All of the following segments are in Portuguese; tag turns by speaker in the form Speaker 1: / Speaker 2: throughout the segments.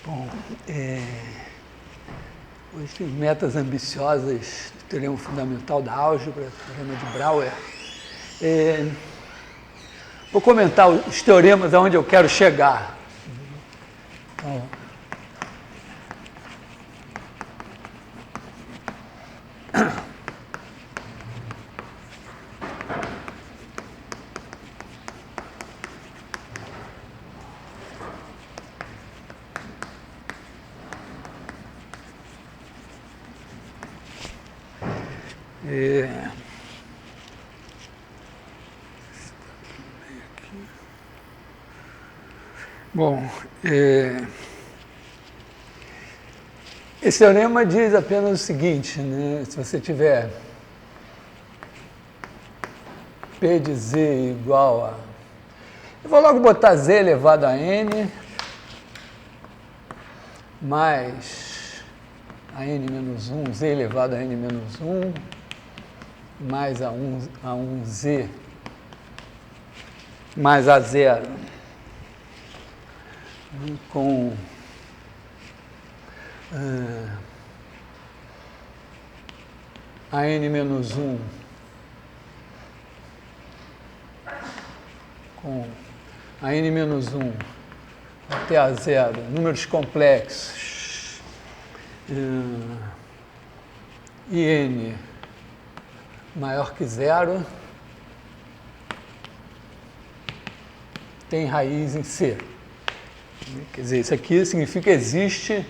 Speaker 1: Bom, hoje tem metas ambiciosas do teorema fundamental da álgebra, teorema de Brouwer. Vou comentar os teoremas aonde eu quero chegar. Então, esse teorema diz apenas o seguinte, né? Se você tiver P de Z igual a... Eu vou logo botar Z elevado a N mais a N menos 1, Z elevado a N menos 1, mais a 1Z mais a 0, com a N menos 1 com a N menos 1 até a 0, números complexos, e N maior que 0, tem raiz em C. Quer dizer, isso aqui significa existe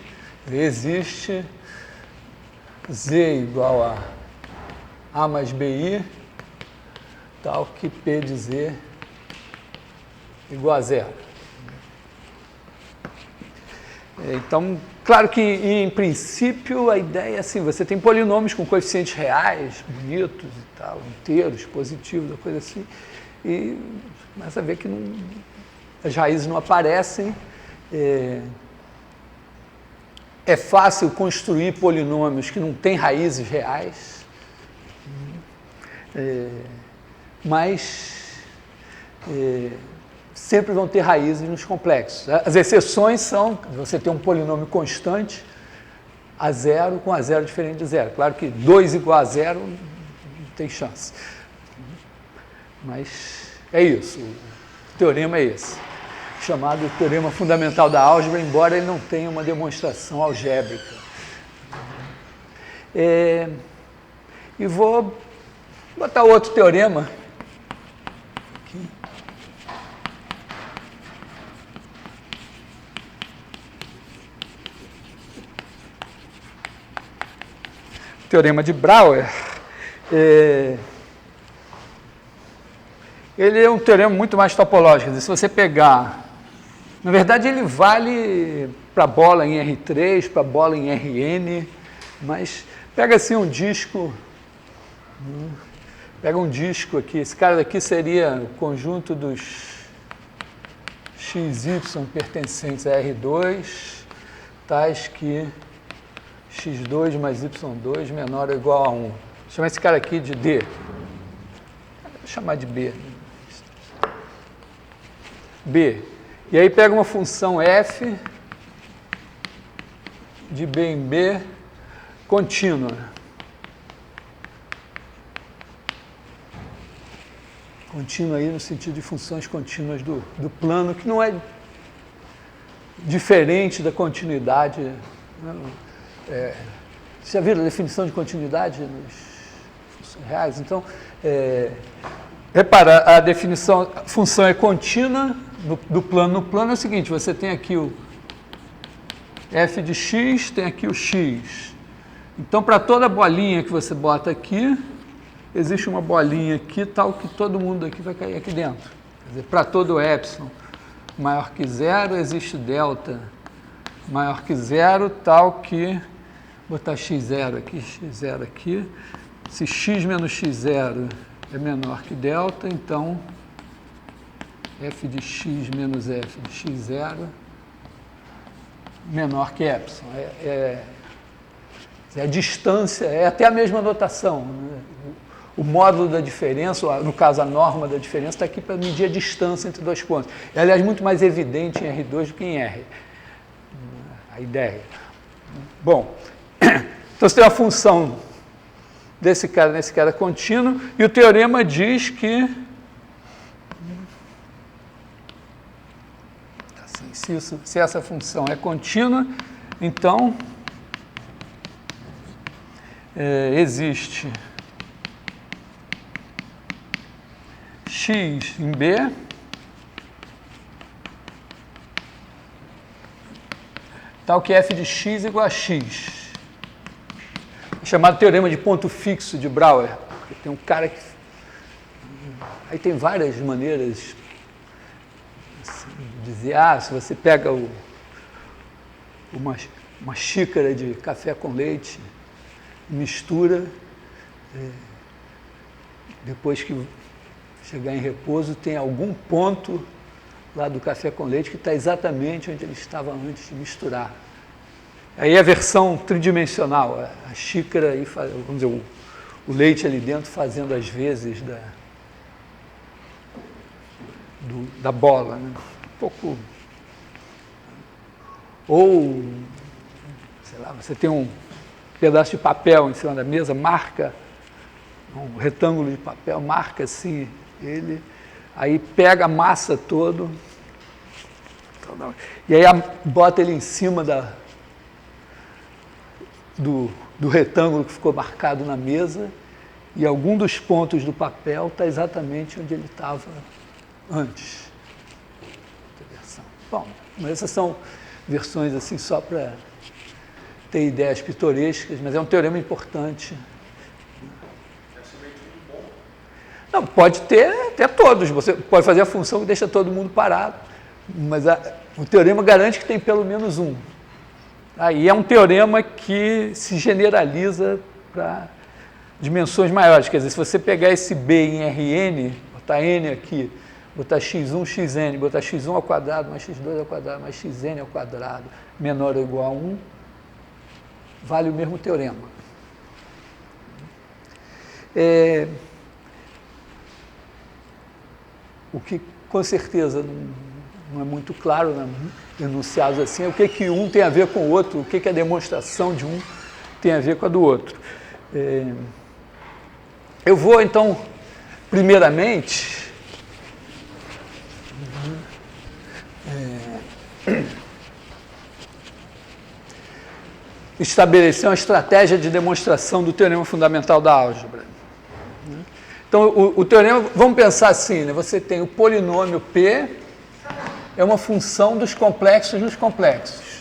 Speaker 1: Z igual a mais BI, tal que P de Z igual a 0. Então, claro que, em princípio, a ideia é assim, você tem polinômios com coeficientes reais, bonitos e tal, inteiros, positivos, uma coisa assim, e começa a ver que as raízes não aparecem. É fácil construir polinômios que não têm raízes reais, mas sempre vão ter raízes nos complexos. As exceções são, você tem um polinômio constante a 0 com a 0 diferente de 0. Claro que 2 igual a 0 não tem chance. Mas é isso, o teorema é esse, chamado teorema fundamental da álgebra, embora ele não tenha uma demonstração algébrica. E vou botar outro teorema aqui. Teorema de Brouwer. Ele é um teorema muito mais topológico. Se você pegar... Na verdade, ele vale para bola em R3, para bola em Rn, mas pega assim um disco... Pega um disco aqui. Esse cara daqui seria o conjunto dos XY pertencentes a R2, tais que x2 mais y2 menor ou igual a 1. Vou chamar esse cara aqui de D. Vou chamar de B. B. E aí pega uma função f de B em B contínua. Contínua aí no sentido de funções contínuas do plano, que não é diferente da continuidade. Você já viram a definição de continuidade nos funções reais? Então, repara, a definição, a função é contínua do plano. No plano é o seguinte, você tem aqui o f de x, tem aqui o x. Então, para toda bolinha que você bota aqui, existe uma bolinha aqui, tal que todo mundo aqui vai cair aqui dentro. Quer dizer, para todo epsilon maior que 0, existe delta maior que 0, tal que... Vou botar x0 aqui. Se x menos x0 é menor que delta, então f de x menos f de x0 menor que epsilon. É a distância, é até a mesma notação, né? O módulo da diferença, no caso a norma da diferença, está aqui para medir a distância entre dois pontos. É, aliás, muito mais evidente em R2 do que em R. a ideia. Bom, então você tem uma função desse cara contínuo, e o teorema diz que assim, se essa função é contínua, então existe x em B tal que f de x igual a x. É chamado teorema de ponto fixo de Brouwer. Tem um cara que... Aí tem várias maneiras assim, de dizer, se você pega uma xícara de café com leite, mistura, depois que chegar em repouso, tem algum ponto lá do café com leite que está exatamente onde ele estava antes de misturar. Aí a versão tridimensional, a xícara, aí, vamos dizer, o leite ali dentro fazendo as vezes da bola, né? Um pouco... Ou, sei lá, você tem um pedaço de papel em cima da mesa, marca, um retângulo de papel, marca assim ele, aí pega a massa todo, e aí bota ele em cima do retângulo que ficou marcado na mesa, e algum dos pontos do papel está exatamente onde ele estava antes. Bom, mas essas são versões assim só para ter ideias pitorescas, mas é um teorema importante. Não, pode ter até todos, você pode fazer a função que deixa todo mundo parado, mas o teorema garante que tem pelo menos um. Aí é um teorema que se generaliza para dimensões maiores, quer dizer, se você pegar esse B em Rn, botar n aqui, botar x1, xn, botar x1 ao quadrado, mais x2 ao quadrado, mais xn ao quadrado, menor ou igual a 1, vale o mesmo teorema. O que, com certeza, não é muito claro, né, enunciados assim, é o que um tem a ver com o outro, o que a demonstração de um tem a ver com a do outro. Eu vou, então, primeiramente, estabelecer uma estratégia de demonstração do teorema fundamental da álgebra. Então, o teorema, vamos pensar assim, né? Você tem o polinômio P, é uma função dos complexos nos complexos,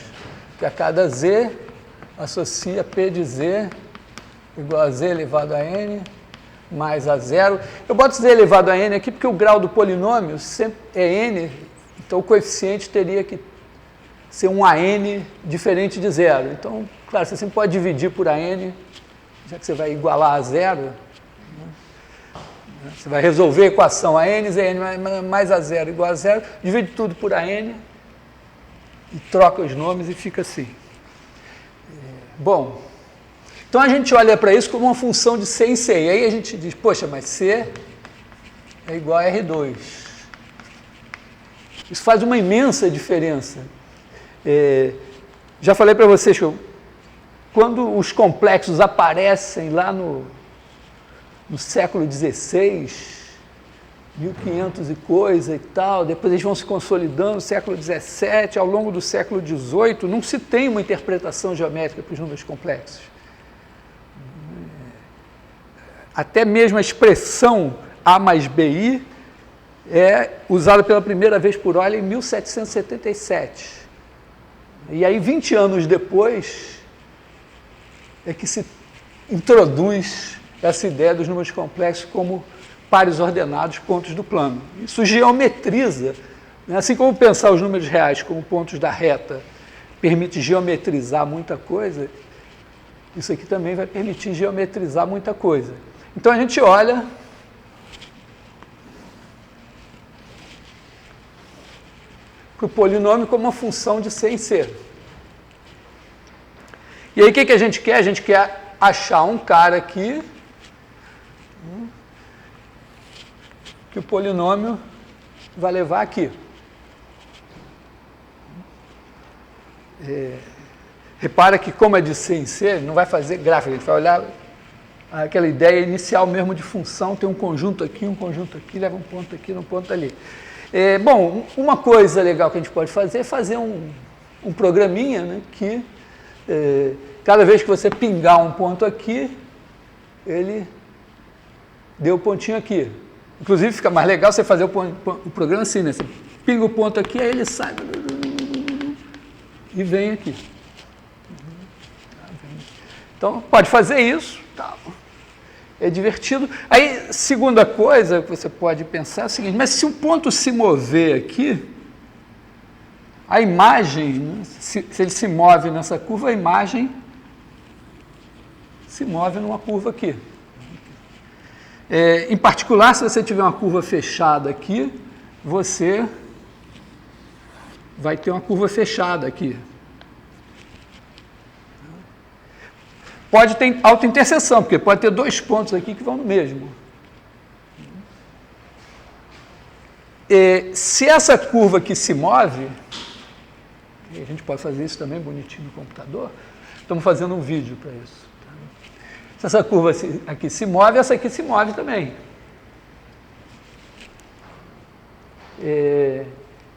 Speaker 1: que a cada z associa P de z igual a z elevado a n mais a zero. Eu boto z elevado a n aqui porque o grau do polinômio sempre é n, então o coeficiente teria que ser um AN diferente de zero. Então, claro, você sempre pode dividir por AN, já que você vai igualar a zero. Né? Você vai resolver a equação AN, ZN mais a zero igual a zero, divide tudo por AN e troca os nomes e fica assim. Bom, então a gente olha para isso como uma função de C em C. E aí a gente diz, poxa, mas C é igual a R2. Isso faz uma imensa diferença. Já falei para vocês que quando os complexos aparecem lá no século XVI, 1500 e coisa e tal, depois eles vão se consolidando no século XVII, ao longo do século XVIII, não se tem uma interpretação geométrica para os números complexos. Até mesmo a expressão A mais BI é usada pela primeira vez por Euler em 1777. E aí, 20 anos depois, é que se introduz essa ideia dos números complexos como pares ordenados, pontos do plano. Isso geometriza, né? Assim como pensar os números reais como pontos da reta permite geometrizar muita coisa, isso aqui também vai permitir geometrizar muita coisa. Então, a gente olha para o polinômio como uma função de C em C. E aí o que a gente quer? A gente quer achar um cara aqui que o polinômio vai levar aqui. repara que como é de C em C, ele não vai fazer gráfico, ele vai olhar aquela ideia inicial mesmo de função, tem um conjunto aqui, leva um ponto aqui, um ponto ali. Bom, uma coisa legal que a gente pode fazer é fazer um programinha, né, que cada vez que você pingar um ponto aqui, ele deu o pontinho aqui. Inclusive fica mais legal você fazer o programa assim, né? Você pinga o ponto aqui, aí ele sai e vem aqui. Então, pode fazer isso. É divertido. Aí, segunda coisa que você pode pensar é o seguinte, mas se o ponto se mover aqui, a imagem, né, se ele se move nessa curva, a imagem se move numa curva aqui. Em particular, se você tiver uma curva fechada aqui, você vai ter uma curva fechada aqui. Pode ter autointerseção, porque pode ter dois pontos aqui que vão no mesmo. Se essa curva aqui se move, e a gente pode fazer isso também bonitinho no computador, estamos fazendo um vídeo para isso. Se essa curva aqui se move, essa aqui se move também.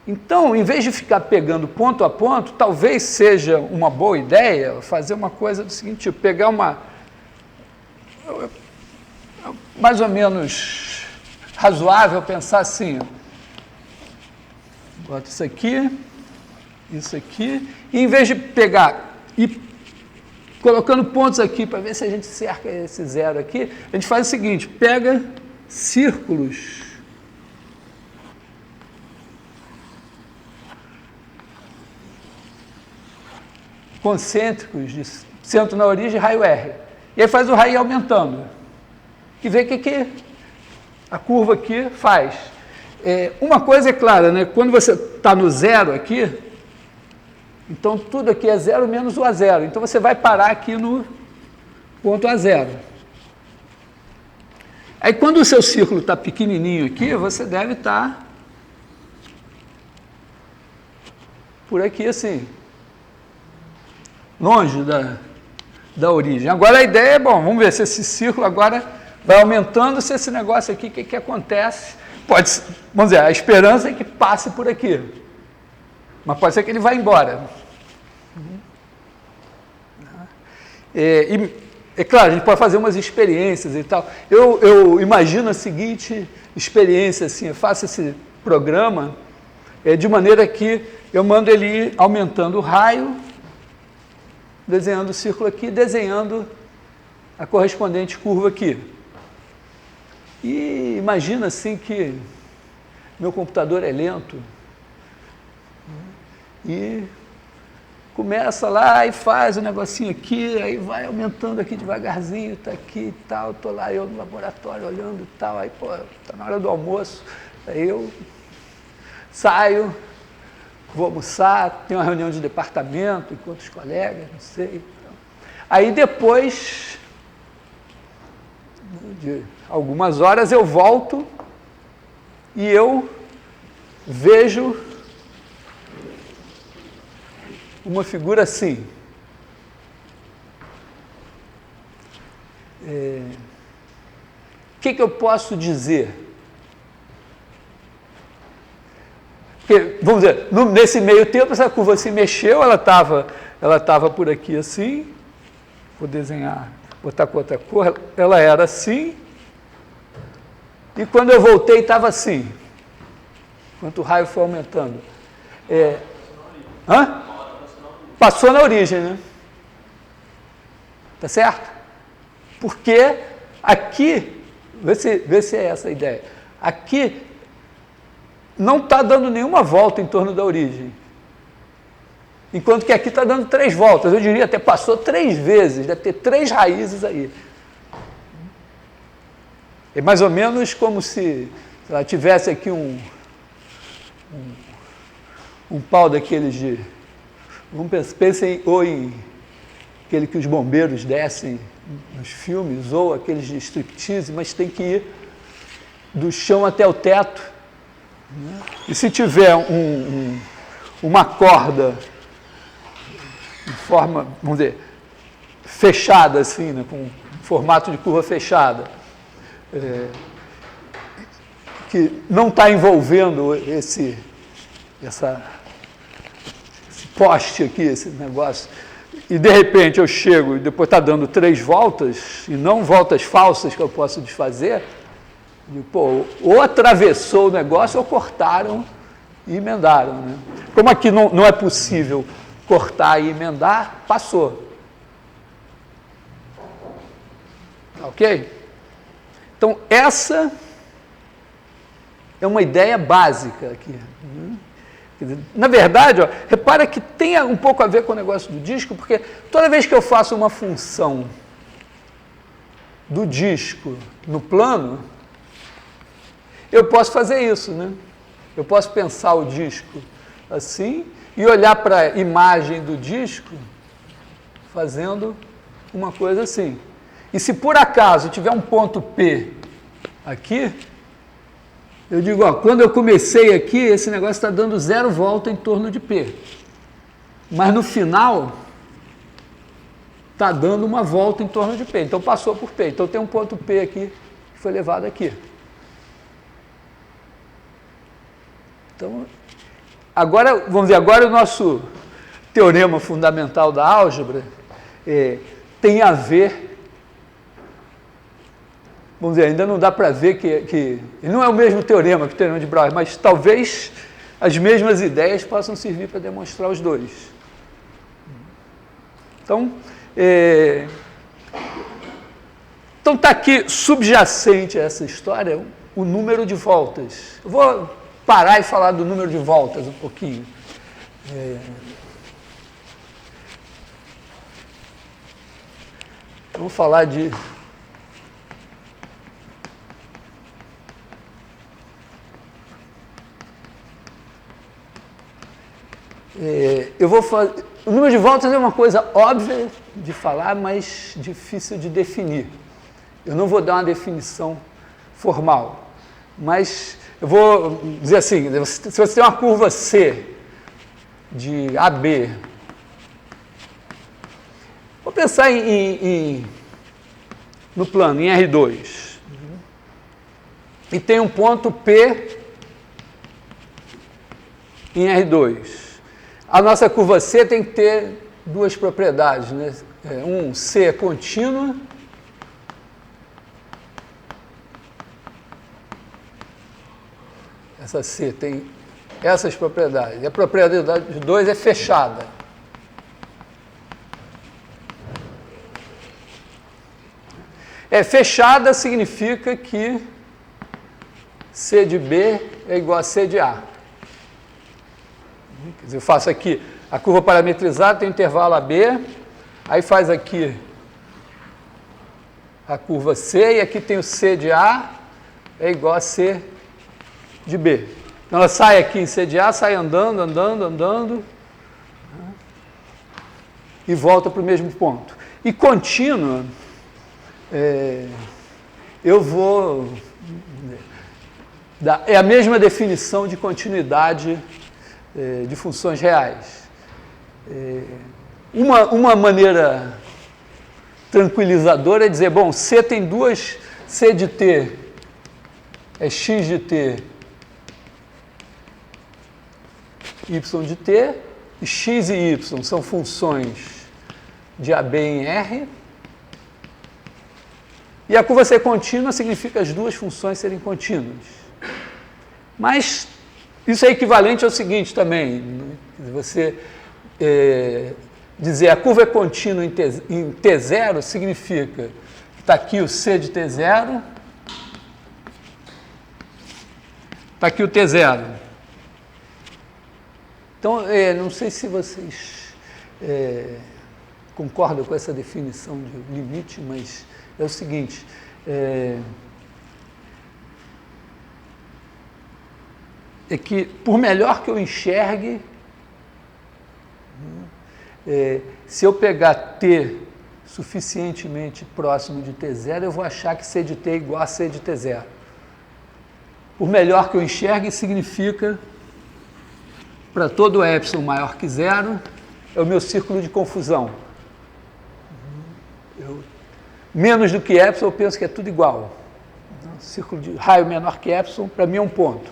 Speaker 1: Então, em vez de ficar pegando ponto a ponto, talvez seja uma boa ideia fazer uma coisa do seguinte tipo, pegar mais ou menos razoável, pensar assim, bota isso aqui, e em vez de pegar e colocando pontos aqui para ver se a gente cerca esse zero aqui, a gente faz o seguinte, pega círculos concêntricos de centro na origem, raio R. E aí faz o raio aumentando. E vê o que a curva aqui faz. Uma coisa é clara, né? Quando você está no zero aqui, então tudo aqui é zero menos o A0. Então você vai parar aqui no ponto A0. Aí quando o seu círculo está pequenininho aqui, você deve estar por aqui assim, longe da origem. Agora a ideia é, bom, vamos ver se esse círculo agora vai aumentando, se esse negócio aqui, o que acontece? Vamos dizer, a esperança é que passe por aqui. Mas pode ser que ele vá embora. É claro, a gente pode fazer umas experiências e tal. Eu imagino a seguinte experiência, assim, eu faço esse programa de maneira que eu mando ele ir aumentando o raio, desenhando o círculo aqui, desenhando a correspondente curva aqui. E imagina assim que meu computador é lento e começa lá e faz o negocinho aqui, aí vai aumentando aqui devagarzinho, tá aqui e tal, tô lá eu no laboratório olhando e tal, aí tá na hora do almoço, aí eu saio, vou almoçar, tenho uma reunião de departamento, encontro os colegas, não sei. Aí depois de algumas horas eu volto e eu vejo uma figura assim. O que eu posso dizer? Porque, vamos dizer, nesse meio tempo essa curva se mexeu, ela estava por aqui assim, vou desenhar, botar com outra cor, ela era assim, e quando eu voltei estava assim, enquanto o raio foi aumentando. Passou na origem, né? Tá certo? Porque aqui, vê se é essa a ideia, aqui não está dando nenhuma volta em torno da origem. Enquanto que aqui está dando 3 voltas. Eu diria até passou 3 vezes, deve ter 3 raízes aí. É mais ou menos como se ela tivesse aqui um pau daqueles de... Pensem ou em aquele que os bombeiros descem nos filmes, ou aqueles de striptease, mas tem que ir do chão até o teto. E se tiver uma corda em forma, vamos dizer, fechada, assim, né, com formato de curva fechada, que não está envolvendo esse poste aqui, esse negócio, e de repente eu chego e depois está dando 3 voltas, e não voltas falsas que eu posso desfazer, e, pô, ou atravessou o negócio ou cortaram e emendaram. Né? Como aqui não é possível cortar e emendar, passou. Ok? Então, essa é uma ideia básica aqui. Na verdade, ó, repara que tem um pouco a ver com o negócio do disco, porque toda vez que eu faço uma função do disco no plano, eu posso fazer isso, né? Eu posso pensar o disco assim e olhar para a imagem do disco fazendo uma coisa assim. E se por acaso tiver um ponto P aqui, eu digo, ó, quando eu comecei aqui, esse negócio está dando 0 volta em torno de P. Mas no final, está dando uma volta em torno de P. Então passou por P. Então tem um ponto P aqui que foi levado aqui. Então, agora, vamos dizer, agora o nosso teorema fundamental da álgebra tem a ver, vamos dizer, ainda não dá para ver que não é o mesmo teorema que o teorema de Brouwer, mas talvez as mesmas ideias possam servir para demonstrar os dois. Então, está aqui subjacente a essa história o número de voltas. Eu vou parar e falar do número de voltas um pouquinho. Vamos falar de... eu vou fazer... O número de voltas é uma coisa óbvia de falar, mas difícil de definir. Eu não vou dar uma definição formal, mas eu vou dizer assim, se você tem uma curva C de AB, vou pensar no plano, em R2, e tem um ponto P em R2. A nossa curva C tem que ter 2 propriedades, né? C é contínua, essa C tem essas propriedades, e a propriedade 2 é fechada. Fechada significa que C de B é igual a C de A. Quer dizer, eu faço aqui a curva parametrizada, tem o intervalo AB, aí faz aqui a curva C, e aqui tem o C de A, é igual a C de B. Então ela sai aqui em C de A, sai andando, e volta para o mesmo ponto. E contínua, eu vou... É a mesma definição de continuidade de funções reais. Uma maneira tranquilizadora é dizer, bom, C tem 2, C de T é x de T, y de T, e x e y são funções de AB em R, e a curva C contínua significa as 2 funções serem contínuas. Mas isso é equivalente ao seguinte também, né? Você dizer a curva é contínua em T0 significa que está aqui o C de T0, está aqui o T0. Então, não sei se vocês concordam com essa definição de limite, mas é o seguinte, é que, por melhor que eu enxergue, se eu pegar T suficientemente próximo de T0, eu vou achar que C de T é igual a C de T0. Por melhor que eu enxergue, significa, para todo epsilon maior que 0, é o meu círculo de confusão. Menos do que epsilon, eu penso que é tudo igual. Círculo de raio menor que epsilon, para mim é um ponto.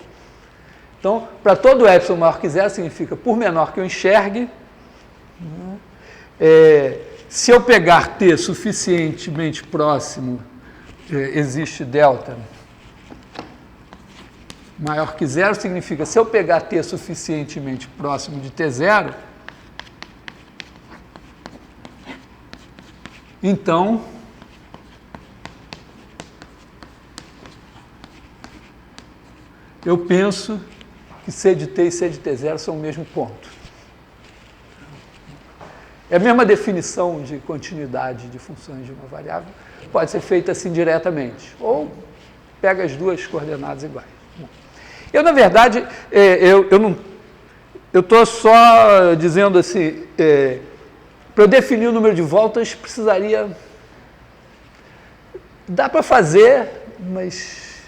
Speaker 1: Então, para todo epsilon maior que zero, significa, por menor que eu enxergue, se eu pegar t suficientemente próximo, existe delta maior que zero, significa, se eu pegar t suficientemente próximo de t0, então, eu penso que C de t e C de t0 são o mesmo ponto. É a mesma definição de continuidade de funções de uma variável, pode ser feita assim diretamente, ou pega as duas coordenadas iguais. Eu, na verdade, eu estou só dizendo assim, para eu definir o número de voltas, precisaria... Dá para fazer, mas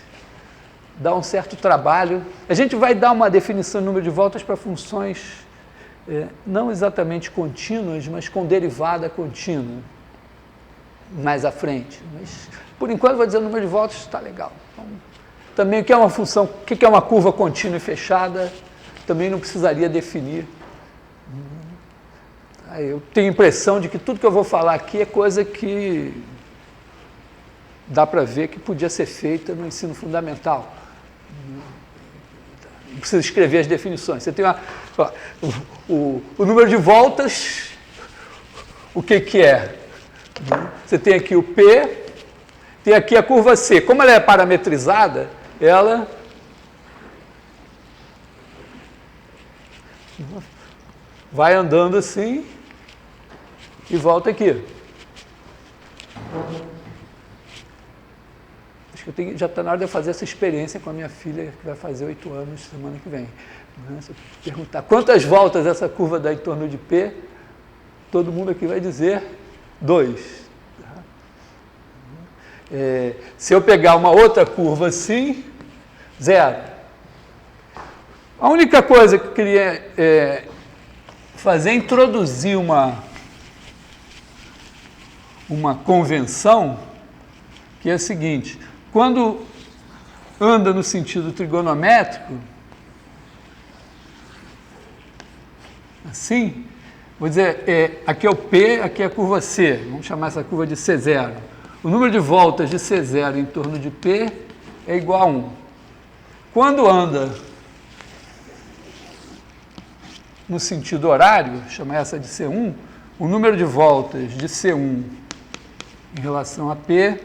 Speaker 1: dá um certo trabalho. A gente vai dar uma definição de número de voltas para funções não exatamente contínuas, mas com derivada contínua, mais à frente. Mas, por enquanto, vou dizer o número de voltas, está legal. Então, também o que é uma função, o que é uma curva contínua e fechada, também não precisaria definir. Eu tenho a impressão de que tudo que eu vou falar aqui é coisa que dá para ver que podia ser feita no ensino fundamental. Não precisa escrever as definições. Você tem o número de voltas, o que é? Você tem aqui o P, tem aqui a curva C. Como ela é parametrizada, ela vai andando assim e volta aqui. Acho que já está na hora de eu fazer essa experiência com a minha filha, que vai fazer 8 anos semana que vem. Se eu perguntar quantas voltas essa curva dá em torno de P, todo mundo aqui vai dizer 2. Se eu pegar uma outra curva assim, 0. A única coisa que eu queria fazer é introduzir uma convenção, que é a seguinte: quando anda no sentido trigonométrico, assim, vou dizer, aqui é o P, aqui é a curva C, vamos chamar essa curva de C0. O número de voltas de C0 em torno de P é igual a 1. Quando anda no sentido horário, chama essa de C1, o número de voltas de C1 em relação a P,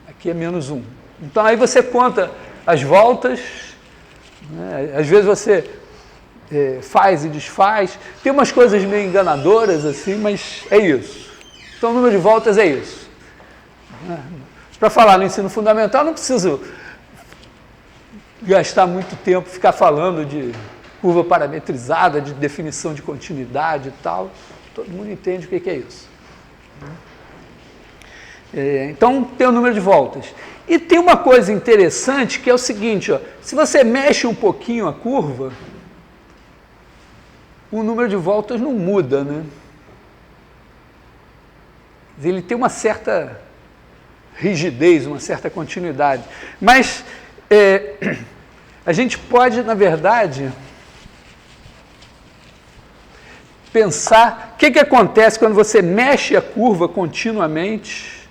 Speaker 1: aqui é menos 1. Então, aí você conta as voltas, né? Às vezes você faz e desfaz, tem umas coisas meio enganadoras assim, mas é isso. Então, o número de voltas é isso. Para falar no ensino fundamental, não preciso gastar muito tempo, ficar falando de curva parametrizada, de definição de continuidade e tal. Todo mundo entende o que é isso. Então, tem o número de voltas. E tem uma coisa interessante que é o seguinte, ó, se você mexe um pouquinho a curva, o número de voltas não muda, né? Ele tem uma certa rigidez, uma certa continuidade. Mas a gente pode, na verdade, pensar o que acontece quando você mexe a curva continuamente,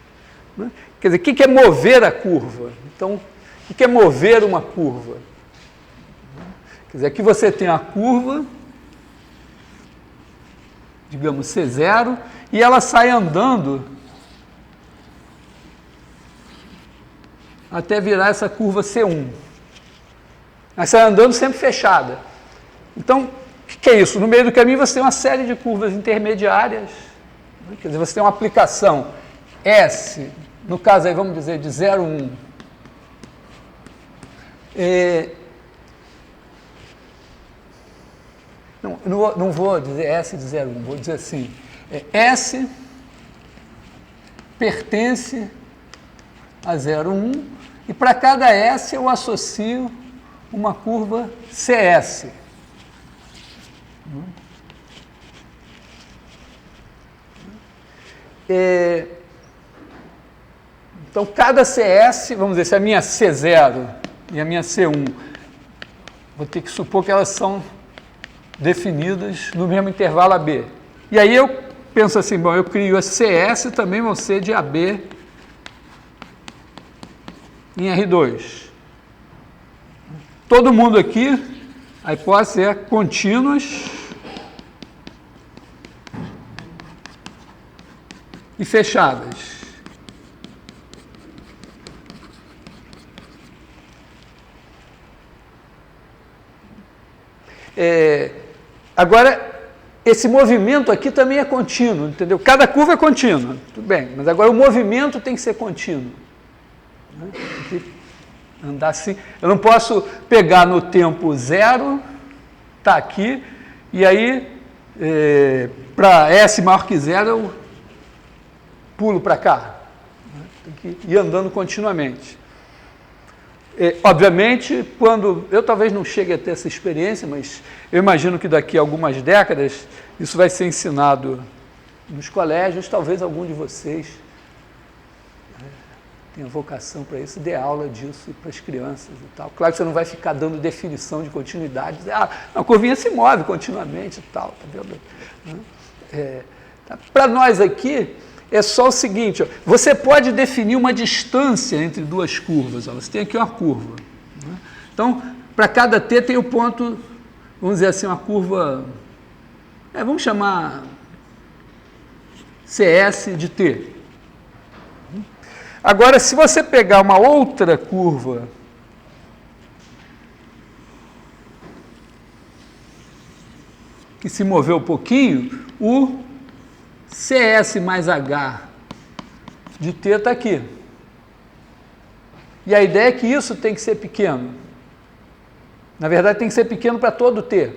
Speaker 1: né? Quer dizer, o que é mover a curva? Então, o que é mover uma curva? Quer dizer, aqui você tem a curva, digamos C0, e ela sai andando até virar essa curva C1. Ela sai andando sempre fechada. Então, o que é isso? No meio do caminho você tem uma série de curvas intermediárias, né? Quer dizer, você tem uma aplicação S, no caso aí vamos dizer de 0, 1. Não vou dizer S de 0, 1, vou dizer assim, S pertence a 0, 1, e para cada S eu associo uma curva CS. Então, cada CS, vamos dizer, se a minha C0 e a minha C1, vou ter que supor que elas são definidas no mesmo intervalo AB. E aí eu penso assim, bom, eu crio a CS também vão ser de AB em R2. Todo mundo aqui, a hipótese é contínuas e fechadas. Agora, esse movimento aqui também é contínuo, entendeu? Cada curva é contínua, tudo bem, mas agora o movimento tem que ser contínuo. Tem que andar assim. Eu não posso pegar no tempo zero, tá aqui, e aí, para S maior que zero, eu pulo para cá. Tem que ir andando continuamente. Obviamente, quando eu talvez não chegue a ter essa experiência, mas eu imagino que daqui a algumas décadas isso vai ser ensinado nos colégios, talvez algum de vocês tenha vocação para isso, dê aula disso para as crianças e tal. Claro que você não vai ficar dando definição de continuidade, dizer, a curvinha se move continuamente e tal, tá vendo? Para nós aqui, é só o seguinte, ó, você pode definir uma distância entre duas curvas. Ó, você tem aqui uma curva. Né? Então, para cada T tem o ponto, vamos dizer assim, uma curva, vamos chamar CS de T. Agora, se você pegar uma outra curva que se moveu um pouquinho, o CS mais H de T está aqui. E a ideia é que isso tem que ser pequeno. Na verdade, tem que ser pequeno para todo T.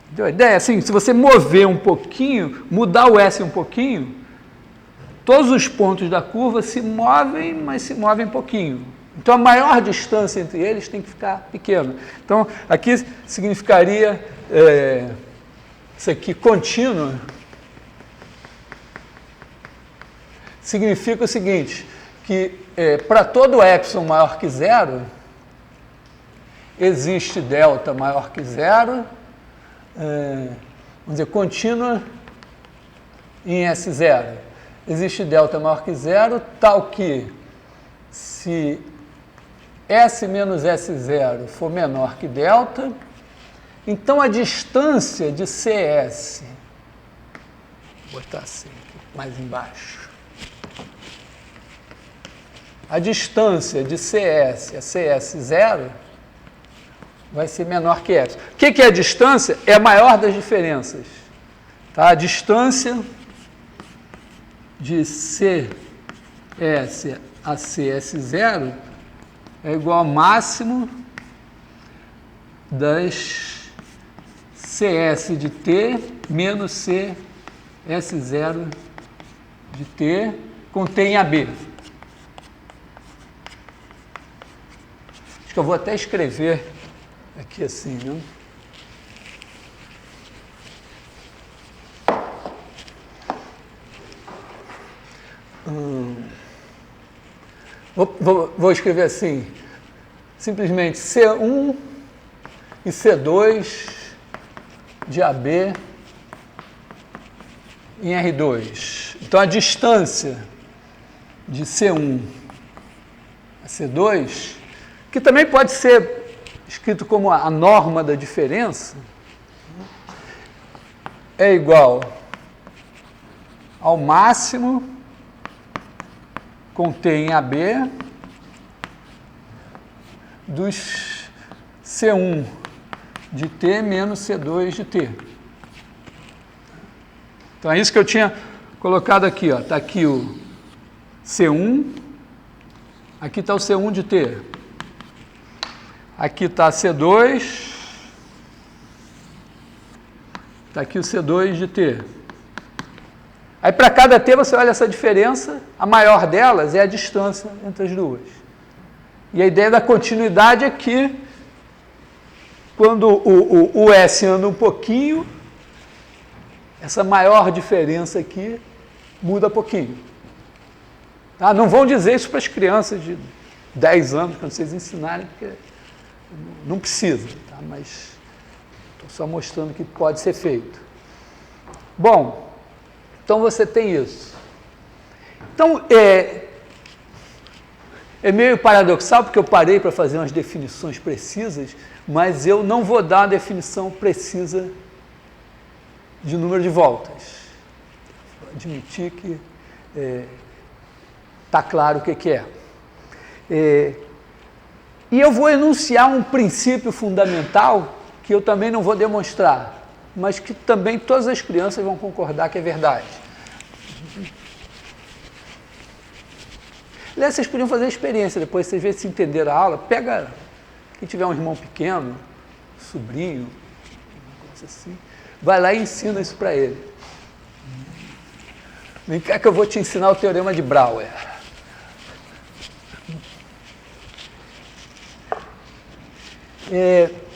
Speaker 1: Entendeu? A ideia é assim, se você mover um pouquinho, mudar o S um pouquinho, todos os pontos da curva se movem, mas se movem pouquinho. Então, a maior distância entre eles tem que ficar pequena. Então, aqui significaria... isso aqui, contínuo, significa o seguinte, que para todo epsilon maior que zero, existe delta maior que zero, vamos dizer, contínua em S0. Existe delta maior que zero, tal que se S menos S0 for menor que delta, então, a distância de CS, vou botar assim, mais embaixo, a distância de CS a CS0 vai ser menor que epsilon. O que é a distância? É a maior das diferenças. Tá? A distância de CS a CS0 é igual ao máximo das CS de T menos CS0 de T contém AB. Acho que eu vou até escrever aqui assim, né? Vou escrever assim, simplesmente C1 e C2 de AB em R2. Então, a distância de C1 a C2, que também pode ser escrito como a norma da diferença, é igual ao máximo contém AB dos C1 de T menos C2 de T. Então, é isso que eu tinha colocado aqui. Está aqui o C1, aqui está o C1 de T. Aqui está C2, está aqui o C2 de T. Aí, para cada T, você olha essa diferença, a maior delas é a distância entre as duas. E a ideia da continuidade é que quando o S anda um pouquinho, essa maior diferença aqui muda pouquinho. Tá? Não vão dizer isso para as crianças de 10 anos, quando vocês ensinarem, porque não precisa, tá? Mas estou só mostrando que pode ser feito. Bom, então você tem isso. Então, é meio paradoxal, porque eu parei para fazer umas definições precisas, mas eu não vou dar uma definição precisa de número de voltas. Vou admitir que está claro o que é. E eu vou enunciar um princípio fundamental que eu também não vou demonstrar, mas que também todas as crianças vão concordar que é verdade. Aliás, vocês podiam fazer a experiência, depois vocês verem se entenderam a aula, pega, quem tiver um irmão pequeno, sobrinho, coisa assim, vai lá e ensina isso para ele. Vem cá que eu vou te ensinar o teorema de Brouwer.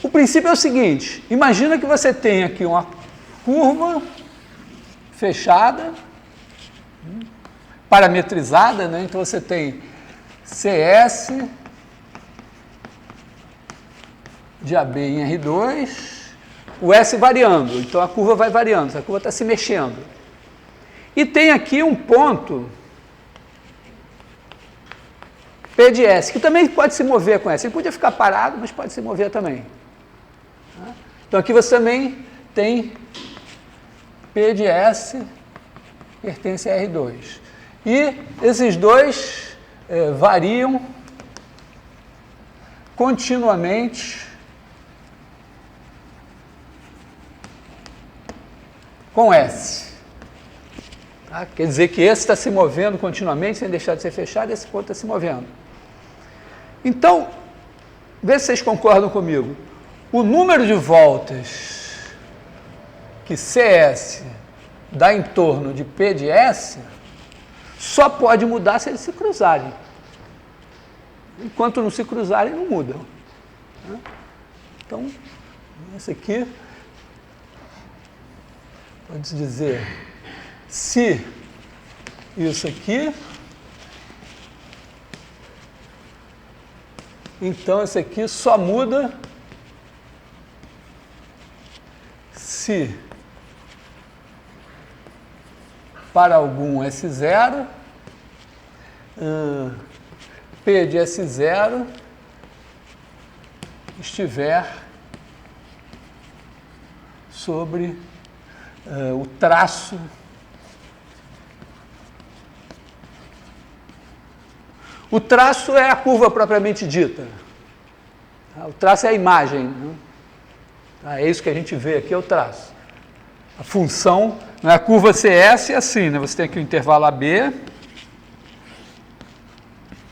Speaker 1: O princípio é o seguinte, imagina que você tem aqui uma curva fechada, parametrizada, né? Então você tem CS de AB em R2, o S variando, então a curva vai variando, a curva está se mexendo. E tem aqui um ponto P de S, que também pode se mover com S. Ele podia ficar parado, mas pode se mover também. Então aqui você também tem P de S pertence a R2. E esses dois variam continuamente com S. Tá? Quer dizer que esse está se movendo continuamente, sem deixar de ser fechado, e esse ponto está se movendo. Então, vê se vocês concordam comigo. O número de voltas que CS dá em torno de P de S só pode mudar se eles se cruzarem. Enquanto não se cruzarem, não mudam. Então, esse aqui, pode-se dizer, se isso aqui, então esse aqui só muda se para algum S0, P de S0 estiver sobre o traço O traço é a curva propriamente dita. O traço é a imagem. Né? É isso que a gente vê aqui, é o traço. A função, né? A curva CS é assim, né? Você tem aqui o intervalo AB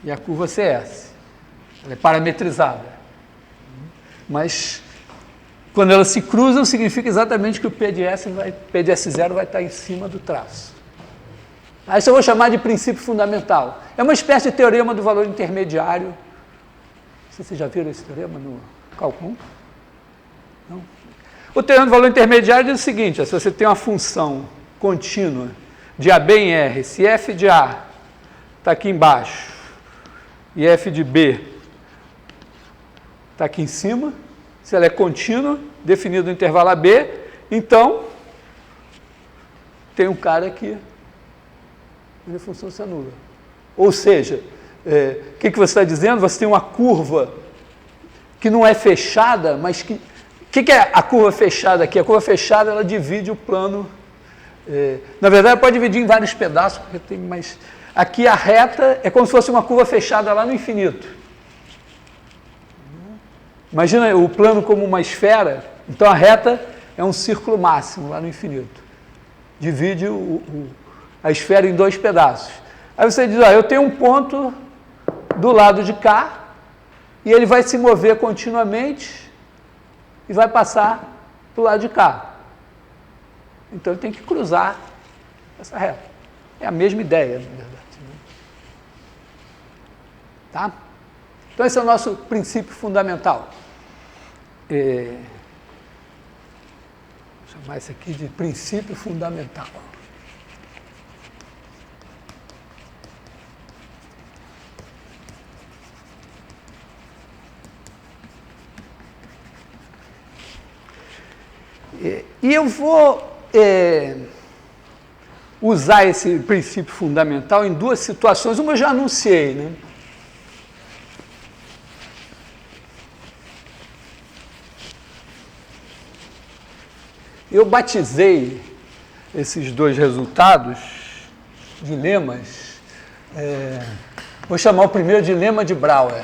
Speaker 1: e a curva CS. Ela é parametrizada. Mas, quando elas se cruzam, significa exatamente que o P de S0 vai estar em cima do traço. Isso eu vou chamar de princípio fundamental. É uma espécie de teorema do valor intermediário. Não sei se vocês já viram esse teorema no cálculo 1. Não? O teorema do valor intermediário diz o seguinte, se você tem uma função contínua de AB em R, se f de A está aqui embaixo e f de B está aqui em cima, se ela é contínua, definida no intervalo AB, então tem um cara aqui onde a função se anula. Ou seja, o que você está dizendo? Você tem uma curva que não é fechada, mas que... O que é a curva fechada aqui? A curva fechada, ela divide o plano... na verdade, ela pode dividir em vários pedaços, porque tem mais... Aqui a reta é como se fosse uma curva fechada lá no infinito. Imagina o plano como uma esfera, então a reta é um círculo máximo lá no infinito. Divide a esfera em dois pedaços. Aí você diz, eu tenho um ponto do lado de cá, e ele vai se mover continuamente e vai passar para o lado de cá. Então ele tem que cruzar essa reta. É a mesma ideia, na verdade. Tá? Então esse é o nosso princípio fundamental. vou chamar isso aqui de princípio fundamental. E eu vou usar esse princípio fundamental em duas situações. Uma eu já anunciei, né? Eu batizei esses dois resultados, dilemas, vou chamar o primeiro dilema de Brouwer.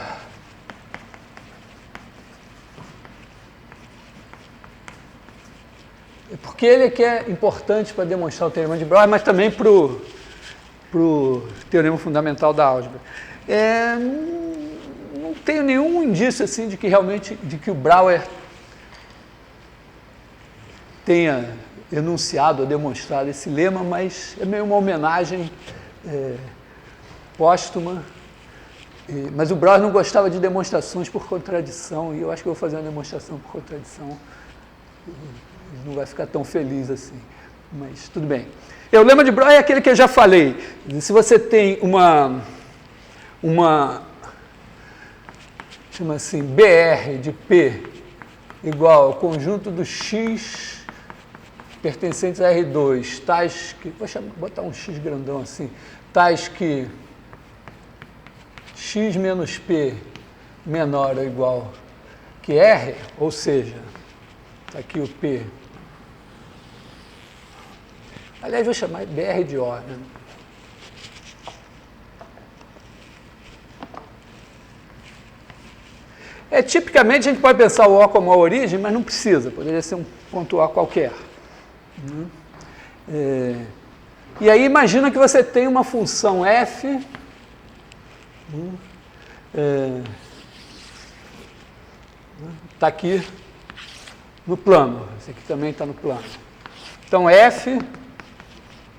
Speaker 1: Porque ele é que é importante para demonstrar o teorema de Brouwer, mas também para o teorema fundamental da álgebra. Não tenho nenhum indício assim de que realmente o Brouwer tenha enunciado ou demonstrado esse lema, mas é meio uma homenagem póstuma. Mas o Brouwer não gostava de demonstrações por contradição, e eu acho que eu vou fazer uma demonstração por contradição. Ele não vai ficar tão feliz assim, mas tudo bem. O lema de Brouwer é aquele que eu já falei. Se você tem uma chama assim, BR de P igual ao conjunto dos X pertencentes a R2, tais que, vou botar um X grandão assim, tais que X menos P menor ou igual que R, ou seja, está aqui o P. Aliás, vou chamar BR de O, né? Tipicamente a gente pode pensar o O como a origem, mas não precisa, poderia ser um ponto O qualquer. E aí imagina que você tem uma função f, está aqui no plano, esse aqui também está no plano. Então f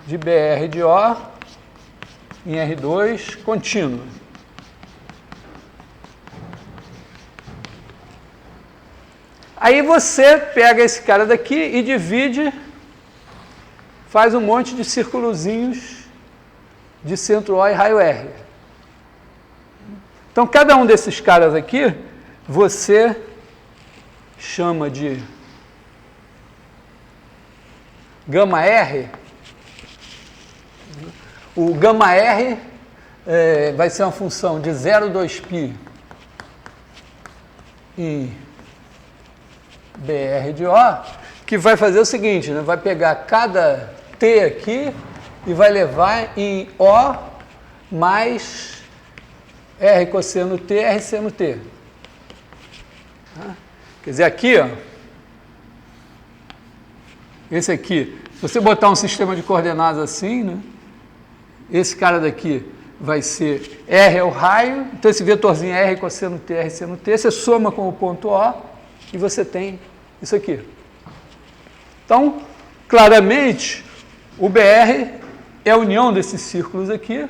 Speaker 1: de BR de O em R2 contínuo. Aí você pega esse cara daqui e divide, faz um monte de círculozinhos de centro O e raio R. Então, cada um desses caras aqui, você chama de gama R. O gama R vai ser uma função de 0,2π em BR de O, que vai fazer o seguinte, né? Vai pegar cada T aqui e vai levar em O mais R cosseno T, R seno T. Quer dizer, aqui, ó, esse aqui, se você botar um sistema de coordenadas assim, né? Esse cara daqui vai ser R é o raio, então esse vetorzinho R cosseno T, R seno T, você soma com o ponto O e você tem isso aqui. Então, claramente, o BR é a união desses círculos aqui.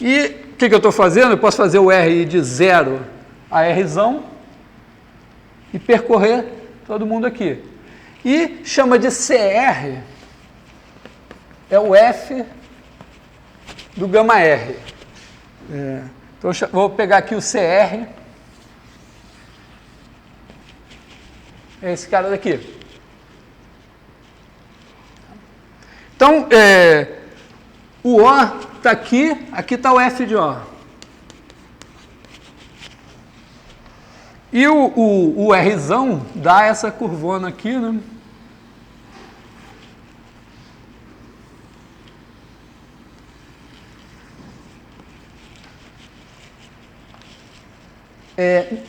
Speaker 1: E o que eu estou fazendo? Eu posso fazer o R de 0 a Rzão e percorrer todo mundo aqui. E chama de CR, é o F do gama R. Então, vou pegar aqui o CR, é esse cara daqui. Então, o O está aqui está o F de O. E o Rzão dá essa curvona aqui, né?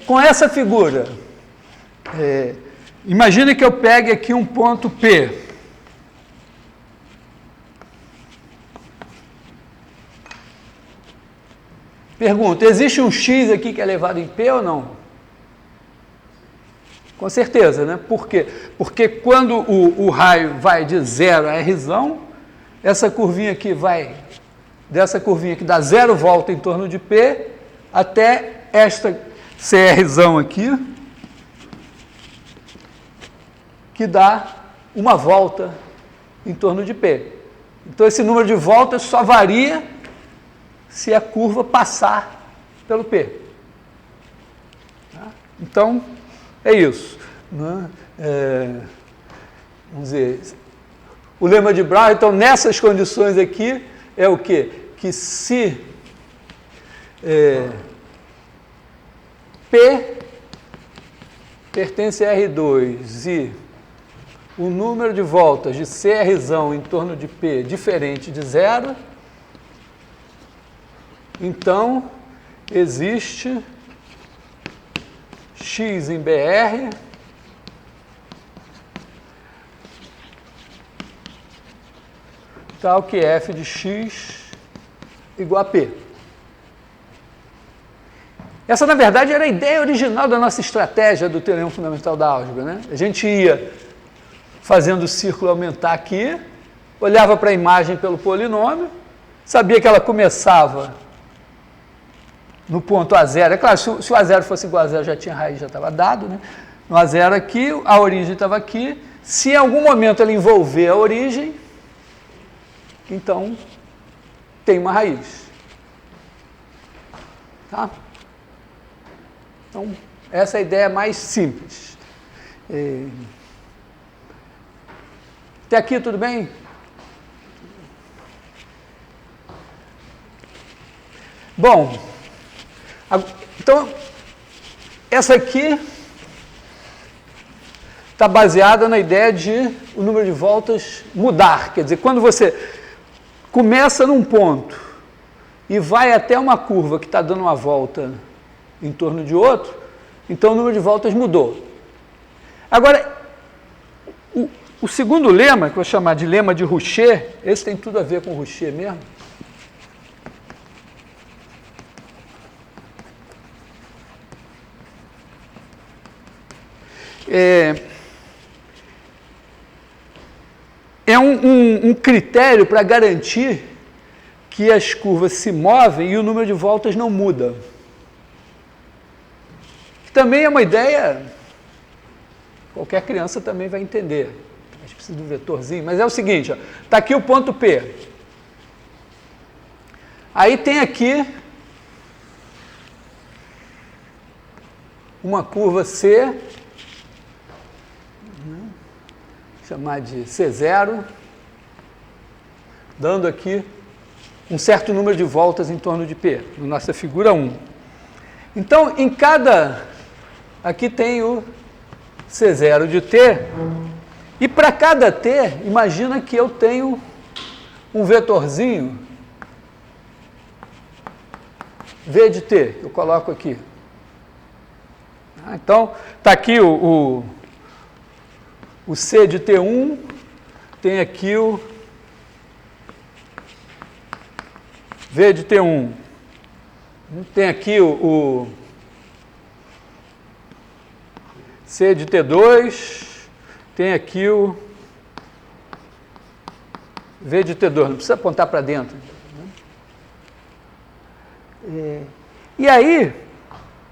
Speaker 1: Com essa figura, imagine que eu pegue aqui um ponto P. Pergunta, existe um X aqui que é levado em P ou não? Com certeza, né? Por quê? Porque quando o raio vai de 0 a Rzão, essa curvinha aqui vai, dessa curvinha que dá 0 volta em torno de P, até esta CRzão aqui, que dá uma volta em torno de P. Então, esse número de voltas só varia se a curva passar pelo P. Então, é isso. Né? Vamos dizer, o lema de Brown, então, nessas condições aqui, é o quê? Que se P pertence a R2 e o número de voltas de CRzão em torno de P diferente de zero, então existe X em BR tal que f de x igual a P. Essa, na verdade, era a ideia original da nossa estratégia do teorema fundamental da álgebra, né? A gente ia fazendo o círculo aumentar aqui, olhava para a imagem pelo polinômio, sabia que ela começava no ponto A0. É claro, se o A0 fosse igual a zero, já tinha raiz, já estava dado, né? No A0 aqui, a origem estava aqui. Se em algum momento ela envolver a origem, então tem uma raiz. Tá? Então, essa é a ideia mais simples. Até aqui, tudo bem? Bom, então, essa aqui está baseada na ideia de o número de voltas mudar. Quer dizer, quando você começa num ponto e vai até uma curva que está dando uma volta em torno de outro, então o número de voltas mudou. Agora, o segundo lema, que eu vou chamar de lema de Rouchet, esse tem tudo a ver com Rouchet mesmo. É um critério para garantir que as curvas se movem e o número de voltas não muda. Também é uma ideia, qualquer criança também vai entender. A gente precisa de um vetorzinho, mas é o seguinte, está aqui o ponto P. Aí tem aqui uma curva C, chamar de C0, dando aqui um certo número de voltas em torno de P, na nossa figura 1. Então, em cada... Aqui tem o C0 de T, e para cada T, imagina que eu tenho um vetorzinho V de T, eu coloco aqui. Então, está aqui o C de T1, tem aqui o V de T1, tem aqui o C de T2, tem aqui o V de T2, não precisa apontar para dentro. E aí,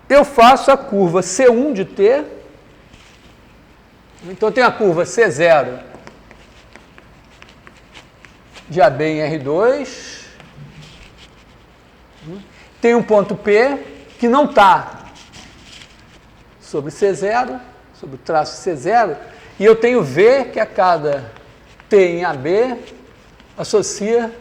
Speaker 1: eu faço a curva C1 de T, então tem a curva C0 de AB em R2, tem um ponto P que não está sobre C0, sobre o traço C0, e eu tenho V que a cada T em AB associa,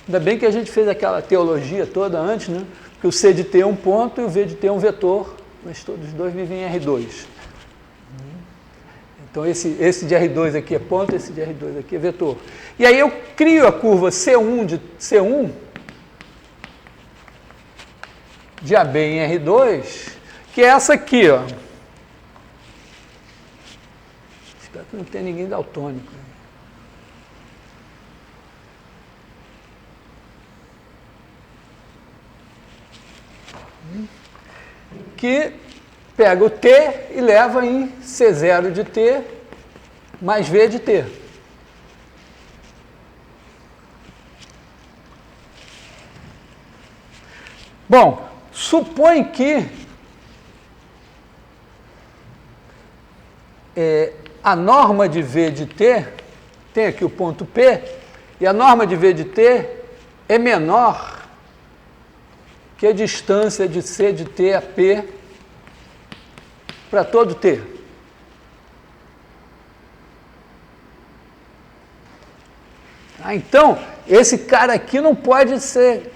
Speaker 1: ainda bem que a gente fez aquela teologia toda antes, né? Porque o C de T é um ponto e o V de T é um vetor, mas todos os dois vivem em R2. Então, esse de R2 aqui é ponto, esse de R2 aqui é vetor. E aí eu crio a curva C1 de C1 de AB em R2, que é essa aqui, ó. Espero que não tenha ninguém daltônico. Que pega o T e leva em C0 de T mais V de T. Bom, supõe que a norma de V de t, tem aqui o ponto P, e a norma de V de t é menor que a distância de C de t a P para todo t. Então, esse cara aqui não pode ser...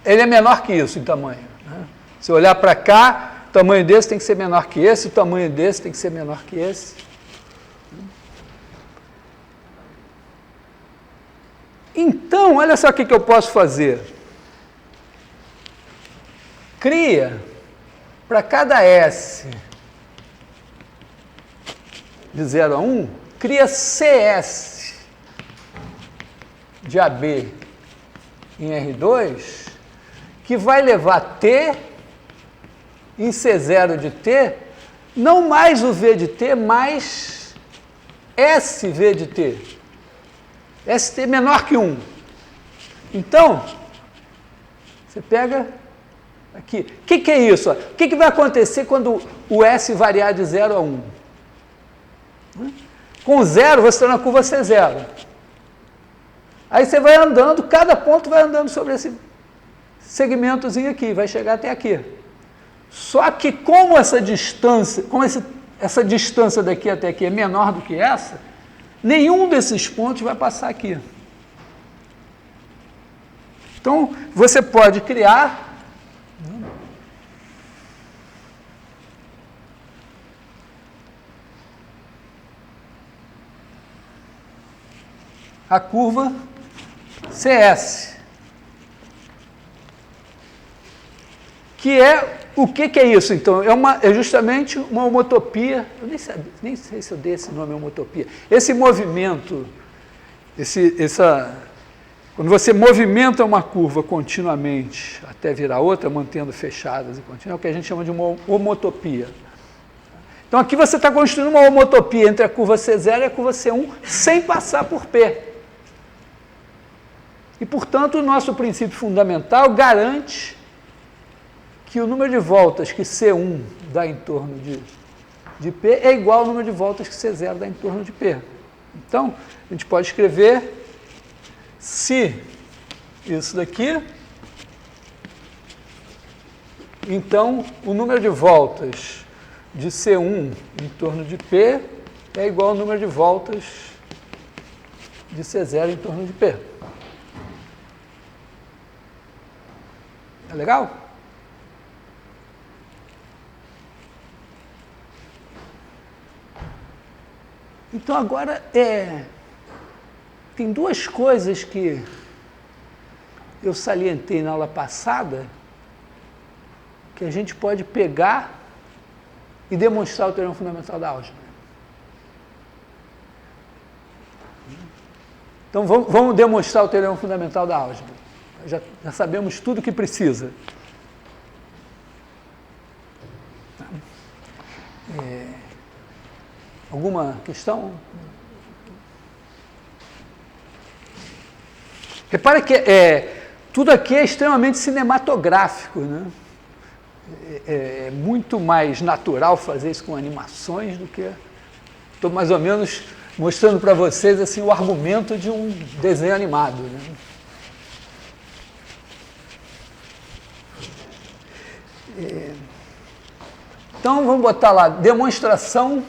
Speaker 1: Ele é menor que isso em tamanho. Né? Se olhar para cá, o tamanho desse tem que ser menor que esse, o tamanho desse tem que ser menor que esse. Então, olha só o que eu posso fazer. Cria, para cada S de 0 a 1, cria CS de AB em R2, que vai levar T em C0 de T, não mais o V de T, mais SV de T. ST menor que 1. Então, você pega aqui. O que é isso? O que vai acontecer quando o S variar de 0 a 1? Com 0, você está na curva C0. Aí você vai andando, cada ponto vai andando sobre esse segmentozinho aqui, vai chegar até aqui. Só que como essa distância, essa distância daqui até aqui é menor do que essa, nenhum desses pontos vai passar aqui. Então, você pode criar a curva CS, que é, o que é isso? Então, é justamente uma homotopia, eu nem sei se eu dei esse nome, homotopia. Esse movimento, quando você movimenta uma curva continuamente até virar outra, mantendo fechadas e contínuas, é o que a gente chama de uma homotopia. Então, aqui você está construindo uma homotopia entre a curva C0 e a curva C1, sem passar por P. E, portanto, o nosso princípio fundamental garante que o número de voltas que C1 dá em torno de P é igual ao número de voltas que C0 dá em torno de P. Então, a gente pode escrever se isso daqui, então o número de voltas de C1 em torno de P é igual ao número de voltas de C0 em torno de P. É legal? Então, agora, tem duas coisas que eu salientei na aula passada que a gente pode pegar e demonstrar o teorema fundamental da álgebra. Então, vamos demonstrar o teorema fundamental da álgebra. Já sabemos tudo o que precisa. Alguma questão? Repara que tudo aqui é extremamente cinematográfico, né? É muito mais natural fazer isso com animações do que... Estou mais ou menos mostrando para vocês assim, o argumento de um desenho animado, né? Então, vamos botar lá, demonstração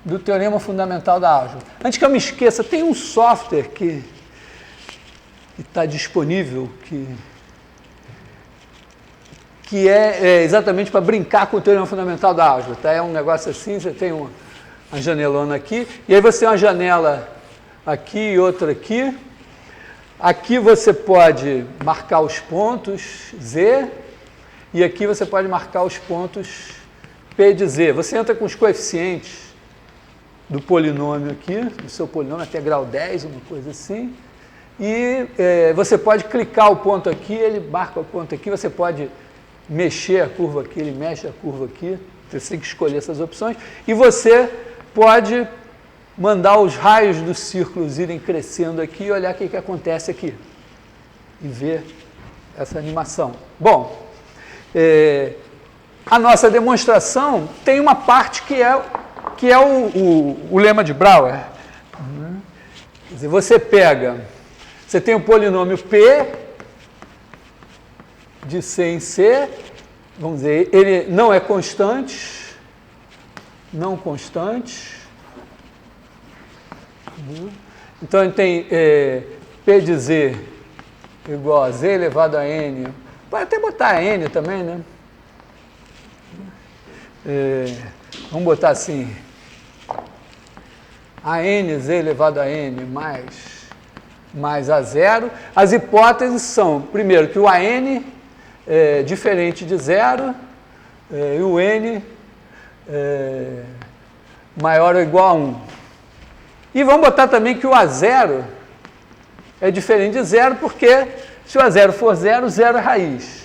Speaker 1: do teorema fundamental da álgebra. Antes que eu me esqueça, tem um software que está disponível, que é exatamente para brincar com o teorema fundamental da álgebra. Tá? É um negócio assim, você tem uma janelona aqui, e aí você tem uma janela aqui e outra aqui. Aqui você pode marcar os pontos Z, e aqui você pode marcar os pontos P de Z. Você entra com os coeficientes do polinômio aqui, do seu polinômio até grau 10, uma coisa assim, e você pode clicar o ponto aqui, ele marca o ponto aqui, você pode mexer a curva aqui, ele mexe a curva aqui, você tem que escolher essas opções, e você pode mandar os raios dos círculos irem crescendo aqui e olhar o que acontece aqui, e ver essa animação. Bom, a nossa demonstração tem uma parte que é o lema de Brouwer. Quer dizer, você tem o polinômio P de C em C, vamos dizer, ele não é constante, não constante. Então, ele tem P de Z igual a Z elevado a N. Pode até botar N também, né? Vamos botar assim, ANZ elevado a N mais A0. As hipóteses são, primeiro, que o AN é diferente de zero e o N é maior ou igual a 1. E vamos botar também que o A0 é diferente de zero, porque se o A0 for zero, zero é raiz.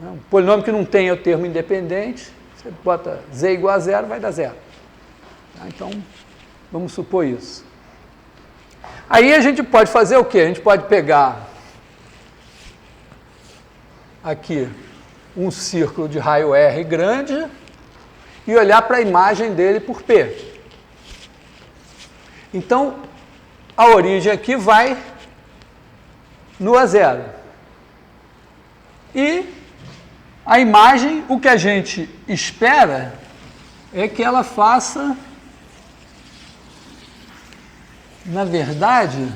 Speaker 1: Um polinômio que não tem o termo independente, você bota Z igual a zero, vai dar zero. Então, vamos supor isso. Aí a gente pode fazer o quê? A gente pode pegar aqui um círculo de raio R grande e olhar para a imagem dele por P. Então, a origem aqui vai no A0. E a imagem, o que a gente espera é que ela faça, na verdade,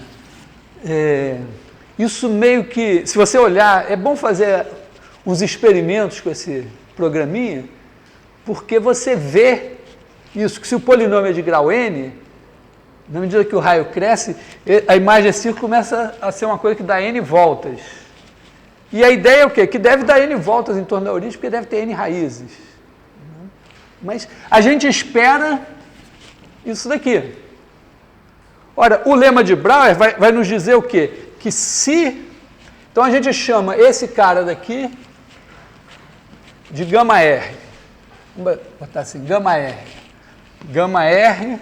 Speaker 1: isso meio que, se você olhar, é bom fazer uns experimentos com esse programinha, porque você vê isso, que se o polinômio é de grau n, na medida que o raio cresce, a imagem assim começa a ser uma coisa que dá n voltas. E a ideia é o quê? Que deve dar n voltas em torno da origem, porque deve ter n raízes. Mas a gente espera isso daqui. Ora, o lema de Brouwer vai nos dizer o quê? Que se... Então a gente chama esse cara daqui de gama R. Vamos botar assim, gama R. Gama R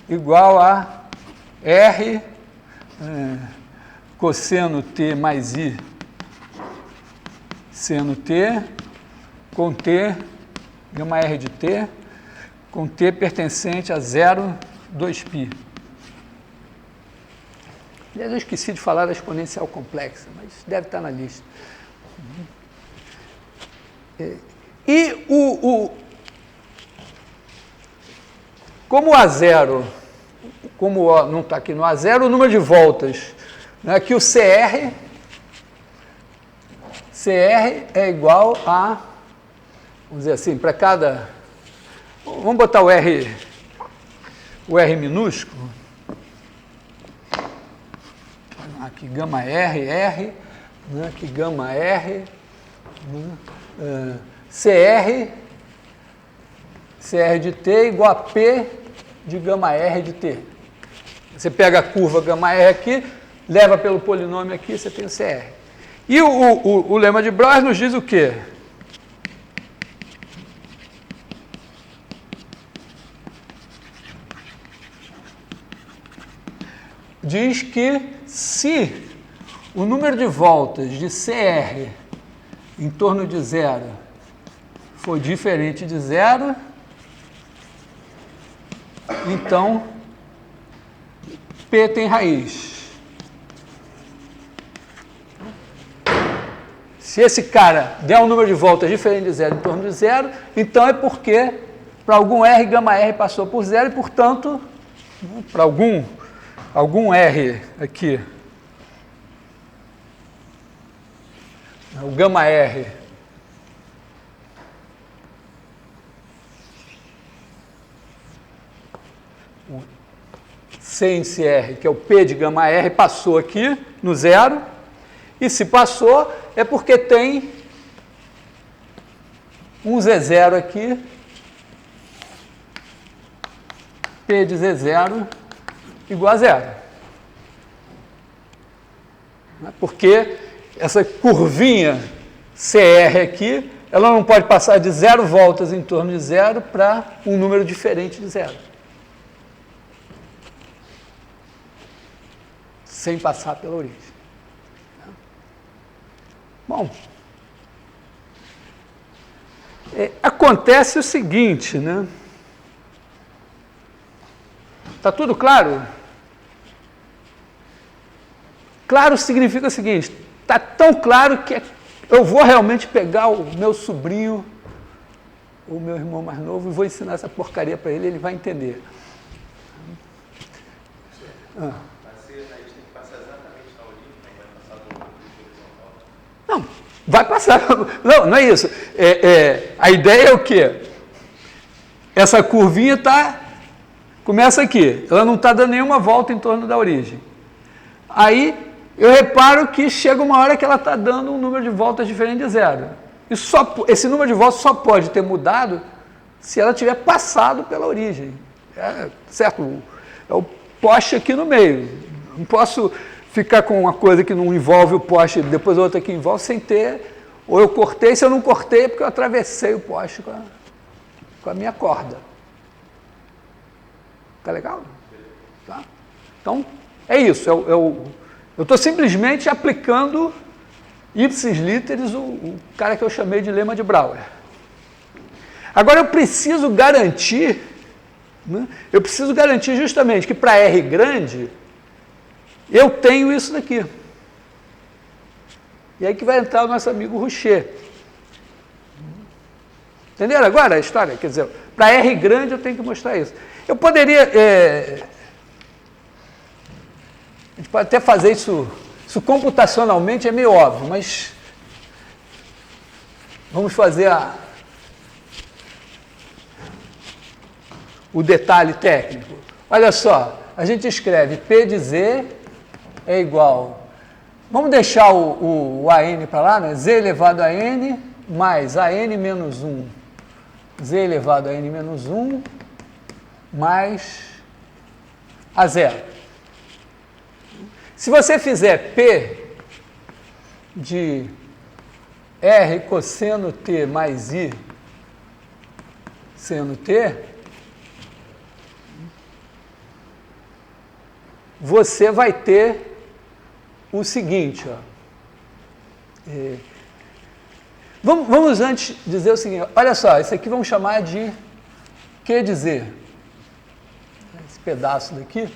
Speaker 1: igual a R cosseno T mais I seno T com T, gama R de T, com T pertencente a 0, 2π. Aliás, eu esqueci de falar da exponencial complexa, mas deve estar na lista. E como o A0, como não está aqui no A0, o número de voltas, né, que o CR é igual a, vamos dizer assim, para cada, vamos botar o R minúsculo, aqui gama R, né, aqui gama R, né, CR de T igual a P de gama R de T. Você pega a curva gama R aqui, leva pelo polinômio aqui, você tem o CR. E o lema de Brouwer nos diz o quê? Diz que se o número de voltas de CR em torno de zero for diferente de zero, então P tem raiz. Se esse cara der um número de voltas diferente de zero em torno de zero, então é porque para algum R, gama R passou por zero e, portanto, para algum R aqui, o gama R o C em CR, que é o P de gama R, passou aqui no zero, e se passou é porque tem um Z0 aqui, P de Z0 igual a zero. Porque essa curvinha CR aqui, ela não pode passar de 0 voltas em torno de zero para um número diferente de zero. Sem passar pela origem. Bom, acontece o seguinte, né? Está tudo claro? Claro significa o seguinte, está tão claro que eu vou realmente pegar o meu sobrinho, o meu irmão mais novo, e vou ensinar essa porcaria para ele, ele vai entender. Ah. Não, vai passar. Não, não é isso. A ideia é o quê? Essa curvinha começa aqui, ela não está dando nenhuma volta em torno da origem. Aí eu reparo que chega uma hora que ela está dando um número de voltas diferente de zero. Esse número de voltas só pode ter mudado se ela tiver passado pela origem. Certo? É o poste aqui no meio. Não posso ficar com uma coisa que não envolve o poste, depois outra que envolve, sem ter. Ou eu cortei, se eu não cortei, é porque eu atravessei o poste com a minha corda. Tá legal? Tá? Então, é isso. Eu estou simplesmente aplicando ipsis literis o cara que eu chamei de lema de Brouwer. Agora eu preciso garantir, né? Eu preciso garantir justamente que para R grande eu tenho isso daqui. E aí que vai entrar o nosso amigo Rouchet. Entenderam agora a história? Quer dizer, para R grande eu tenho que mostrar isso. Eu poderia... a gente pode até fazer isso computacionalmente, é meio óbvio, mas vamos fazer o detalhe técnico. Olha só, a gente escreve P de Z é igual... Vamos deixar o AN para lá, né? Z elevado a N mais AN menos 1. Z elevado a N menos 1 mais a zero. Se você fizer P de R cosseno T mais I seno T, você vai ter o seguinte, ó. Vamos antes dizer o seguinte, olha só, isso aqui vamos chamar de Q de Z. Esse pedaço daqui,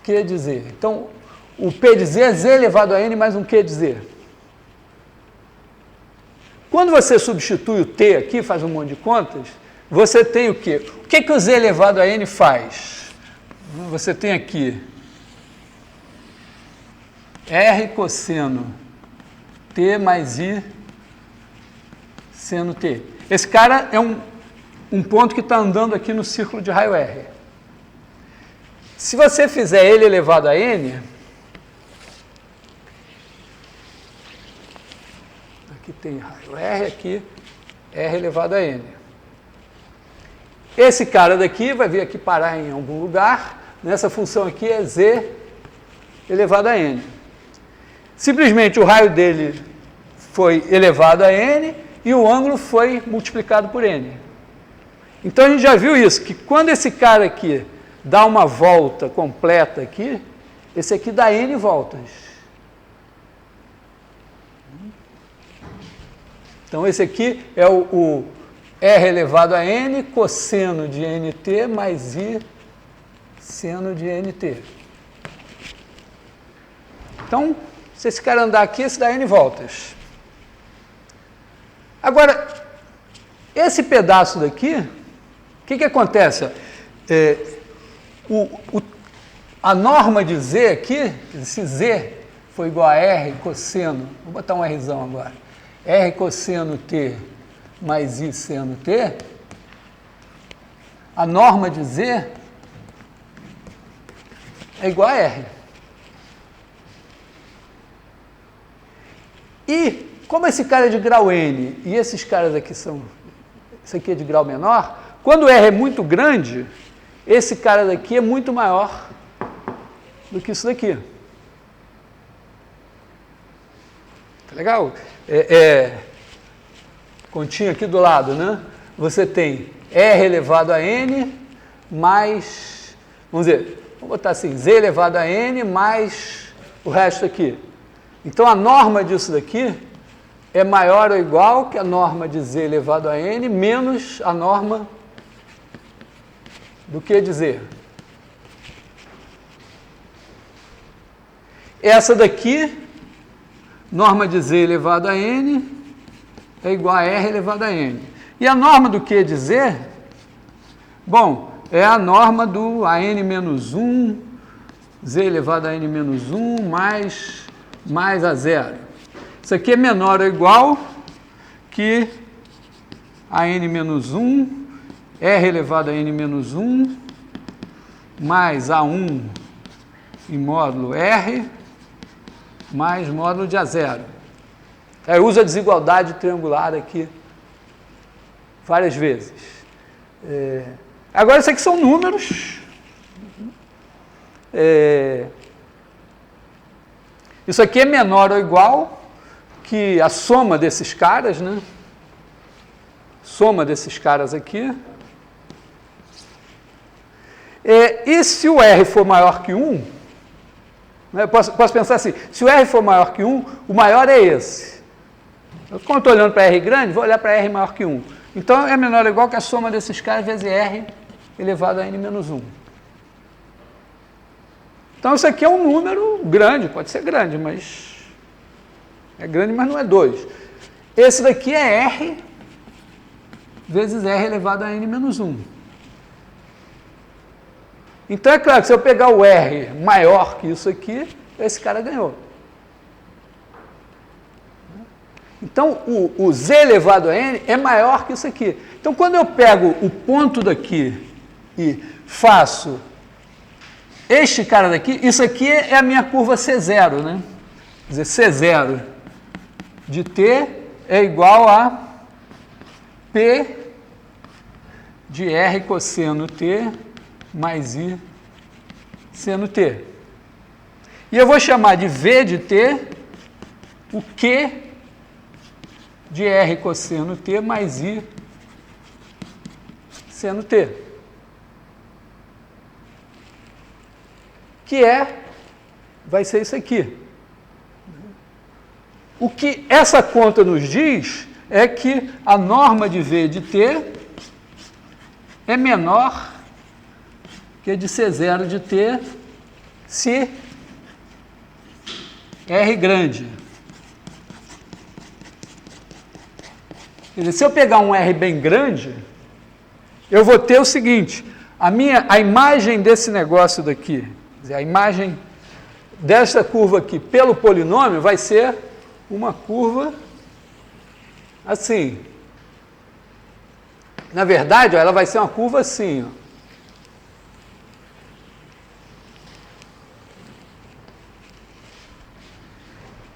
Speaker 1: Q de Z. Então, o P de Z é Z elevado a N mais um Q de Z. Quando você substitui o T aqui, faz um monte de contas, você tem o quê? O que o Z elevado a N faz? Você tem aqui R cosseno T mais I seno T. Esse cara é um ponto que está andando aqui no círculo de raio R. Se você fizer ele elevado a N, aqui tem raio R, aqui R elevado a N. Esse cara daqui vai vir aqui parar em algum lugar, nessa função aqui é Z elevado a N. Simplesmente o raio dele foi elevado a N e o ângulo foi multiplicado por N. Então a gente já viu isso, que quando esse cara aqui dá uma volta completa aqui, esse aqui dá N voltas. Então esse aqui é o R elevado a N cosseno de NT mais I seno de NT. Então, se esse cara andar aqui, esse dá N voltas. Agora, esse pedaço daqui, o que acontece? A norma de Z aqui, se Z for igual a R cosseno, vou botar um Rzão agora, R cosseno T mais I seno T, a norma de Z é igual a R. E, como esse cara é de grau N e esses caras aqui são... Esse aqui é de grau menor, quando o R é muito grande, esse cara daqui é muito maior do que isso daqui. Tá legal? Continha aqui do lado, né? Você tem R elevado a N mais... Vamos dizer, vamos botar assim, Z elevado a N mais o resto aqui. Então, a norma disso daqui é maior ou igual que a norma de z elevado a n menos a norma do que de z. Essa daqui, norma de z elevado a n, é igual a r elevado a n. E a norma do que de z, bom, é a norma do a n menos 1, z elevado a n menos 1, mais a zero. Isso aqui é menor ou igual que a n menos 1, r elevado a n menos 1, mais a1 em módulo r, mais módulo de A0. Eu uso a desigualdade triangular aqui várias vezes. Agora, isso aqui são números. Isso aqui é menor ou igual que a soma desses caras, né? Soma desses caras aqui. E se o R for maior que 1, né, eu posso pensar assim, se o R for maior que 1, o maior é esse. Quando estou olhando para R grande, vou olhar para R maior que 1. Então, é menor ou igual que a soma desses caras vezes R elevado a n menos 1. Então, isso aqui é um número grande, pode ser grande, mas é grande, mas não é 2. Esse daqui é R vezes R elevado a n menos 1. Então, é claro que se eu pegar o R maior que isso aqui, esse cara ganhou. Então, o z elevado a n é maior que isso aqui. Então, quando eu pego o ponto daqui e faço este cara daqui, isso aqui é a minha curva C0, né? Quer dizer, C0 de t é igual a P de R cosseno t mais I seno t. E eu vou chamar de V de t o Q de R cosseno t mais I seno t. Que vai ser isso aqui. O que essa conta nos diz é que a norma de V de t é menor que a de C0 de t se R grande. Quer dizer, se eu pegar um R bem grande, eu vou ter o seguinte, a imagem desse negócio daqui, quer dizer, a imagem dessa curva aqui pelo polinômio vai ser uma curva assim. Na verdade, ó, ela vai ser uma curva assim, ó.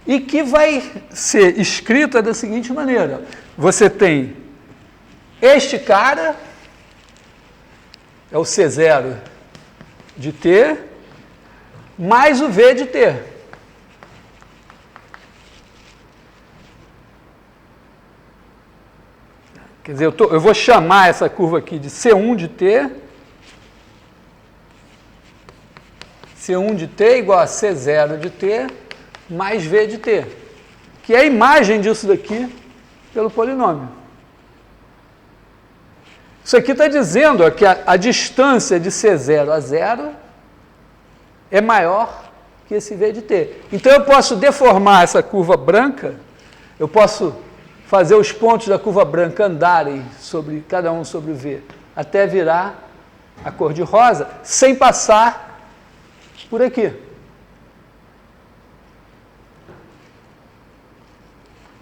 Speaker 1: E que vai ser escrita da seguinte maneira. Você tem este cara, é o C0 de t, mais o V de t. Quer dizer, eu vou chamar essa curva aqui de C1 de t. C1 de t igual a C0 de t mais V de t, que é a imagem disso daqui pelo polinômio. Isso aqui está dizendo ó, que a distância de C0 a 0 é maior que esse V de t. Então, eu posso deformar essa curva branca, eu posso fazer os pontos da curva branca andarem sobre cada um sobre o V, até virar a cor de rosa, sem passar por aqui.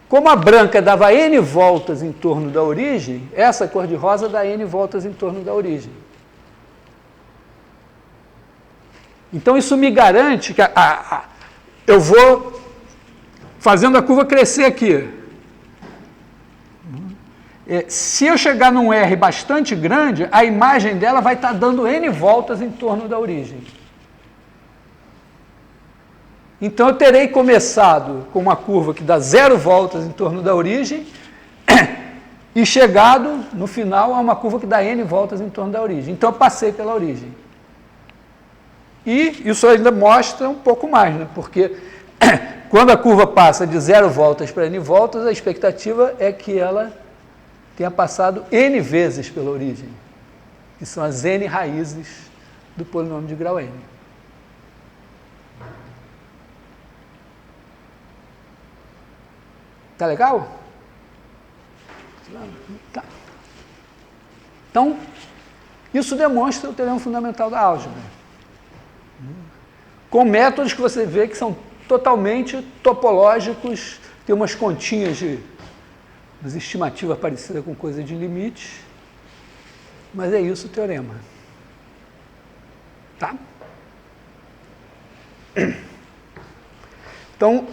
Speaker 1: Como a branca dava N voltas em torno da origem, essa cor de rosa dá N voltas em torno da origem. Então, isso me garante que eu vou fazendo a curva crescer aqui. Se eu chegar num R bastante grande, a imagem dela vai estar dando N voltas em torno da origem. Então, eu terei começado com uma curva que dá 0 voltas em torno da origem e chegado, no final, a uma curva que dá N voltas em torno da origem. Então, eu passei pela origem. E isso ainda mostra um pouco mais, né? Porque Quando a curva passa de 0 voltas para n voltas, a expectativa é que ela tenha passado n vezes pela origem, que são as n raízes do polinômio de grau n. Tá legal? Tá. Então, isso demonstra o teorema fundamental da álgebra. Com métodos que você vê que são totalmente topológicos, tem umas continhas de umas estimativas parecidas com coisa de limite, mas é isso o teorema. Tá? Então,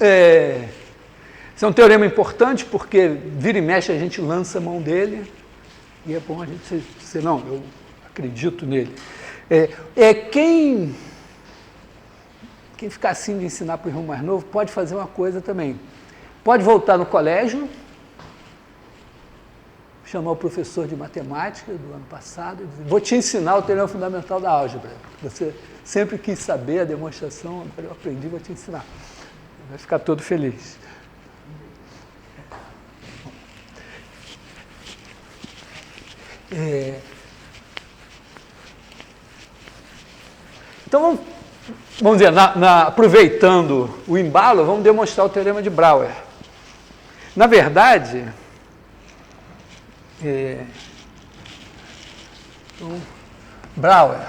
Speaker 1: esse é um teorema importante porque vira e mexe a gente lança a mão dele e é bom a gente dizer, não, eu acredito nele. Quem ficar assim de ensinar para o irmão mais novo pode fazer uma coisa também. Pode voltar no colégio, chamar o professor de matemática do ano passado e dizer, vou te ensinar o teorema fundamental da álgebra. Você sempre quis saber a demonstração, agora eu aprendi, vou te ensinar. Vai ficar todo feliz. Então, vamos dizer, aproveitando o embalo, vamos demonstrar o teorema de Brouwer. Na verdade, Brouwer.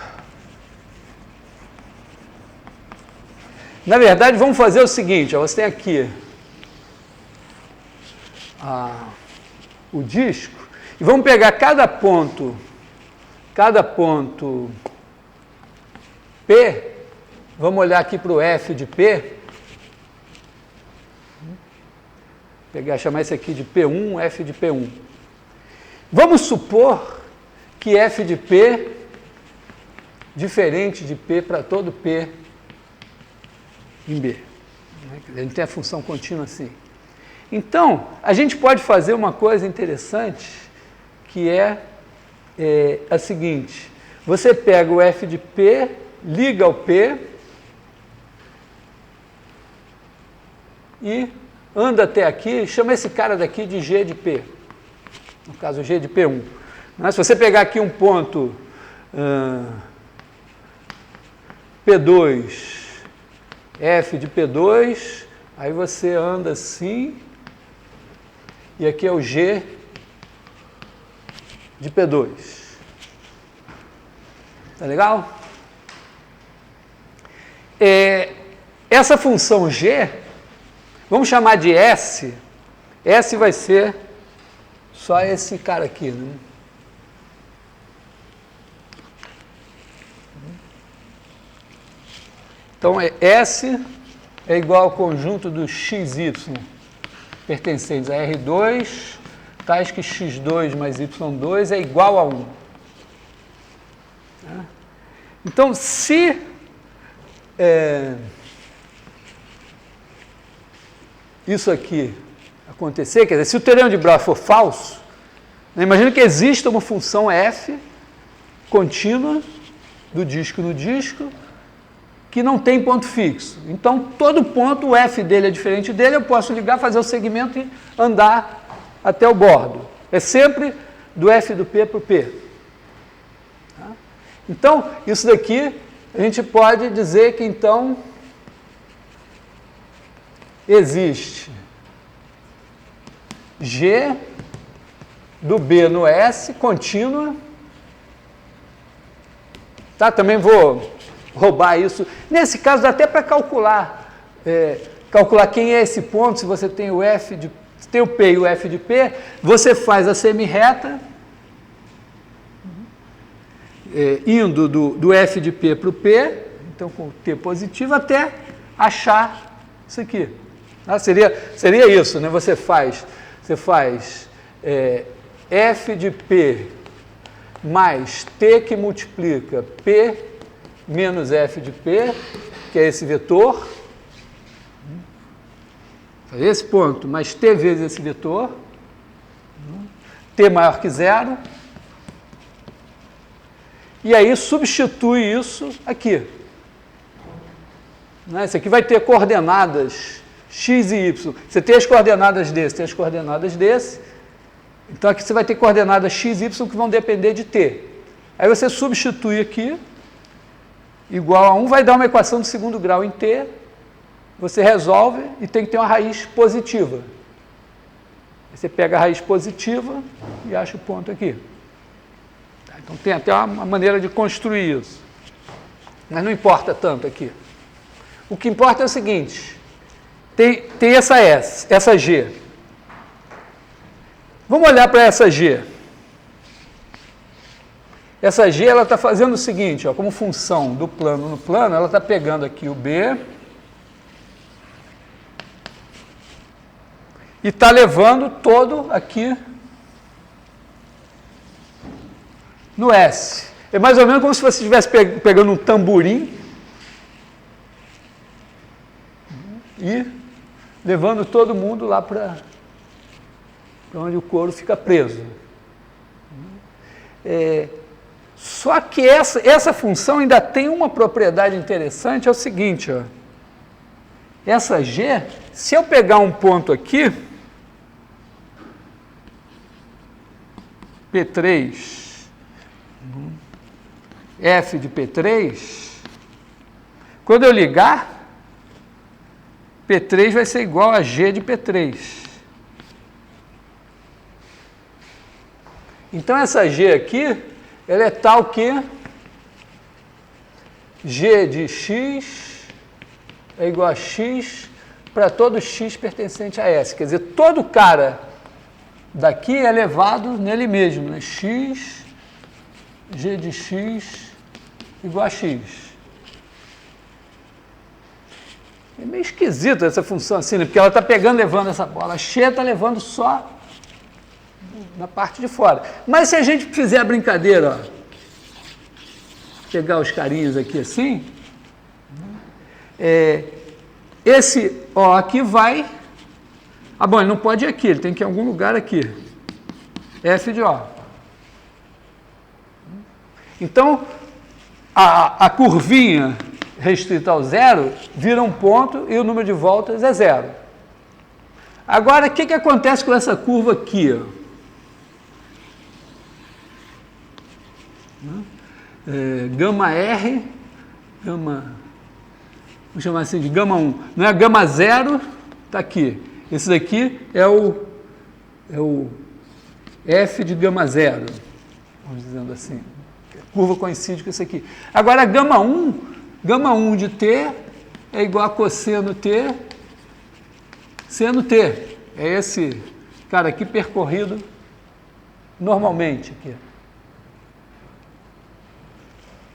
Speaker 1: Na verdade, vamos fazer o seguinte, ó, você tem aqui o disco, e vamos pegar cada ponto P, vamos olhar aqui para o F de P, chamar esse aqui de P1, F de P1. Vamos supor que F de P, diferente de P para todo P em B. A gente tem a função contínua assim. Então, a gente pode fazer uma coisa interessante, que é a seguinte, você pega o F de P, liga ao P e anda até aqui, chama esse cara daqui de G de P, no caso G de P1. Mas se você pegar aqui um ponto P2, F de P2, aí você anda assim, e aqui é o G de P2. Tá legal? Essa função G, vamos chamar de S. S vai ser só esse cara aqui, né? Então, S é igual ao conjunto dos XY pertencentes a R2, tais que X2 mais Y2 é igual a 1. Então, se isso aqui acontecer, quer dizer, se o teorema de Brouwer for falso, né, imagina que exista uma função f contínua do disco no disco, que não tem ponto fixo. Então, todo ponto, o f dele é diferente dele, eu posso ligar, fazer o segmento e andar até o bordo. É sempre do f do p para o p. Tá? Então, isso daqui, a gente pode dizer que, então, existe G do B no S, contínua. Tá? Também vou roubar isso. Nesse caso, dá até para calcular. Calcular quem é esse ponto, se você tem o F de... Se tem o P e o F de P, você faz a semirreta, indo do F de P para o P, então com o T positivo, até achar isso aqui. Ah, seria isso, né? Você faz F de P mais T que multiplica P menos F de P, que é esse vetor, esse ponto, mais T vezes esse vetor, T maior que zero, e aí substitui isso aqui. Esse aqui vai ter coordenadas x e y. Você tem as coordenadas desse, tem as coordenadas desse. Então aqui você vai ter coordenadas x e y que vão depender de t. Aí você substitui aqui, igual a 1, vai dar uma equação de segundo grau em t, você resolve e tem que ter uma raiz positiva. Aí você pega a raiz positiva e acha o ponto aqui. Então tem até uma maneira de construir isso. Mas não importa tanto aqui. O que importa é o seguinte, tem essa S, essa G. Vamos olhar para essa G. Essa G, ela está fazendo o seguinte, ó, como função do plano no plano, ela está pegando aqui o B e está levando todo aqui no S. É mais ou menos como se você estivesse pegando um tamborim e levando todo mundo lá para onde o couro fica preso. Só que essa função ainda tem uma propriedade interessante, é o seguinte, ó. Essa G, se eu pegar um ponto aqui, P3, F de P3, quando eu ligar, P3 vai ser igual a G de P3. Então essa G aqui, ela é tal que G de x é igual a x para todo x pertencente a S. Quer dizer, todo cara daqui é levado nele mesmo, né? X, G de x igual a x. É meio esquisito essa função assim, né? Porque ela está pegando, levando essa bola. A X está levando só na parte de fora. Mas se a gente fizer a brincadeira, ó, pegar os carinhos aqui assim, esse O aqui vai... Ah, bom, ele não pode ir aqui, ele tem que ir em algum lugar aqui. F de O. Então, a curvinha restrita ao zero vira um ponto e o número de voltas é zero. Agora, o que acontece com essa curva aqui, ó? Gama R, vamos chamar assim de gama 1, não é gama 0, está aqui. Esse daqui é o F de gama 0, vamos dizendo assim. A curva coincide com isso aqui. Agora, a gama 1 de T é igual a cosseno T, seno T. É esse cara aqui percorrido normalmente aqui.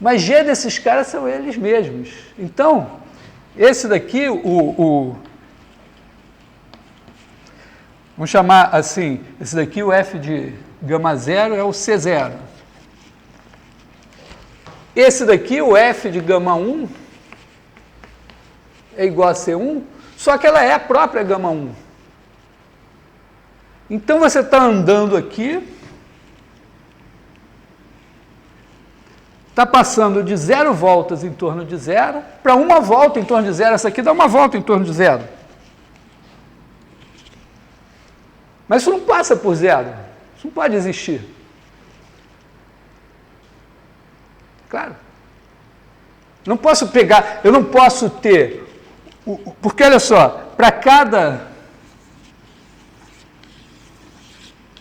Speaker 1: Mas G desses caras são eles mesmos. Então, esse daqui, vamos chamar assim, esse daqui, o F de gama 0 é o C0. Esse daqui, o F de gama 1, é igual a C1, só que ela é a própria gama 1. Então, você está andando aqui, está passando de 0 voltas em torno de 0 para uma volta em torno de 0. Essa aqui dá uma volta em torno de 0. Mas isso não passa por 0. Isso não pode existir. Claro. Não posso pegar, eu não posso ter... Porque, olha só, para cada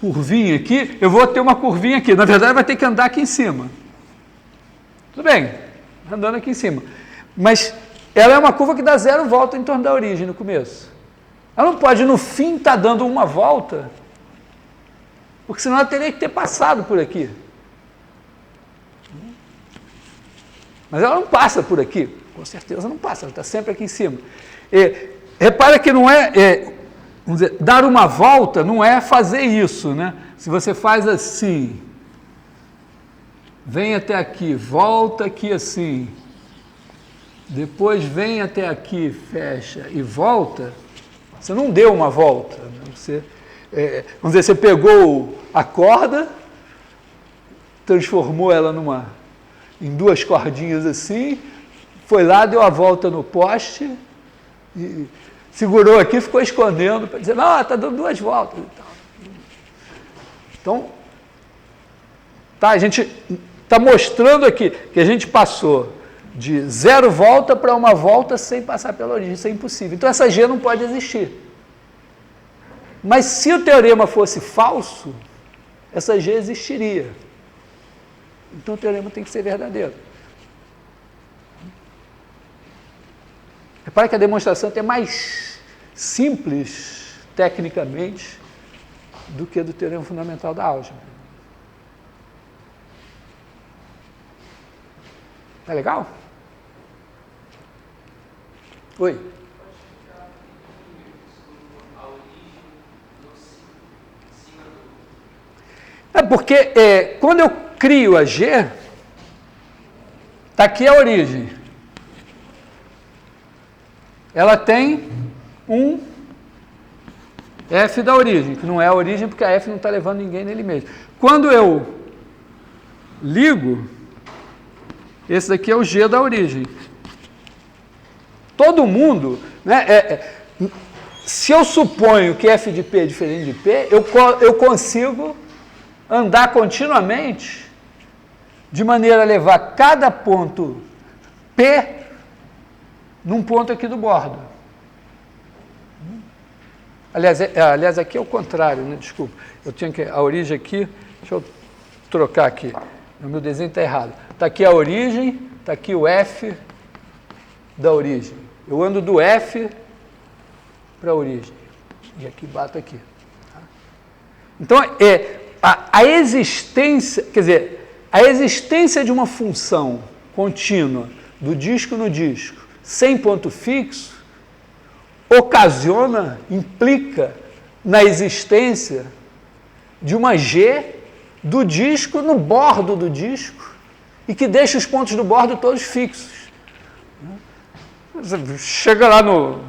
Speaker 1: curvinha aqui, eu vou ter uma curvinha aqui. Na verdade, vai ter que andar aqui em cima. Tudo bem, andando aqui em cima. Mas ela é uma curva que dá 0 volta em torno da origem no começo. Ela não pode, no fim, estar dando uma volta, porque senão ela teria que ter passado por aqui. Mas ela não passa por aqui. Com certeza não passa, ela está sempre aqui em cima. Repara que não vamos dizer, dar uma volta não é fazer isso, né? Se você faz assim... Vem até aqui, volta aqui assim, depois vem até aqui, fecha e volta, você não deu uma volta. Né? Você, vamos dizer, você pegou a corda, transformou ela em 2 cordinhas assim, foi lá, deu a volta no poste, e segurou aqui, ficou escondendo, para dizer, não, está dando 2 voltas. Então, tá, a gente está mostrando aqui que a gente passou de 0 volta para uma volta sem passar pela origem, isso é impossível. Então, essa G não pode existir. Mas se o teorema fosse falso, essa G existiria. Então, o teorema tem que ser verdadeiro. Repare que a demonstração é até mais simples, tecnicamente, do que a do teorema fundamental da álgebra. Tá legal? Oi? É porque quando eu crio a G, está aqui a origem. Ela tem um F da origem, que não é a origem porque a F não está levando ninguém nele mesmo. Quando eu ligo, esse daqui é o G da origem. Todo mundo, né, se eu suponho que F de P é diferente de P, eu consigo andar continuamente de maneira a levar cada ponto P num ponto aqui do bordo. Aliás, aqui é o contrário, né? Desculpa. Eu tinha que a origem aqui, deixa eu trocar aqui. O meu desenho está errado. Está aqui a origem, está aqui o F da origem. Eu ando do F para a origem. E aqui bato aqui. Tá? Então, a existência, quer dizer, a existência de uma função contínua do disco no disco, sem ponto fixo, ocasiona, implica na existência de uma G do disco no bordo do disco e que deixa os pontos do bordo todos fixos. Você chega lá no,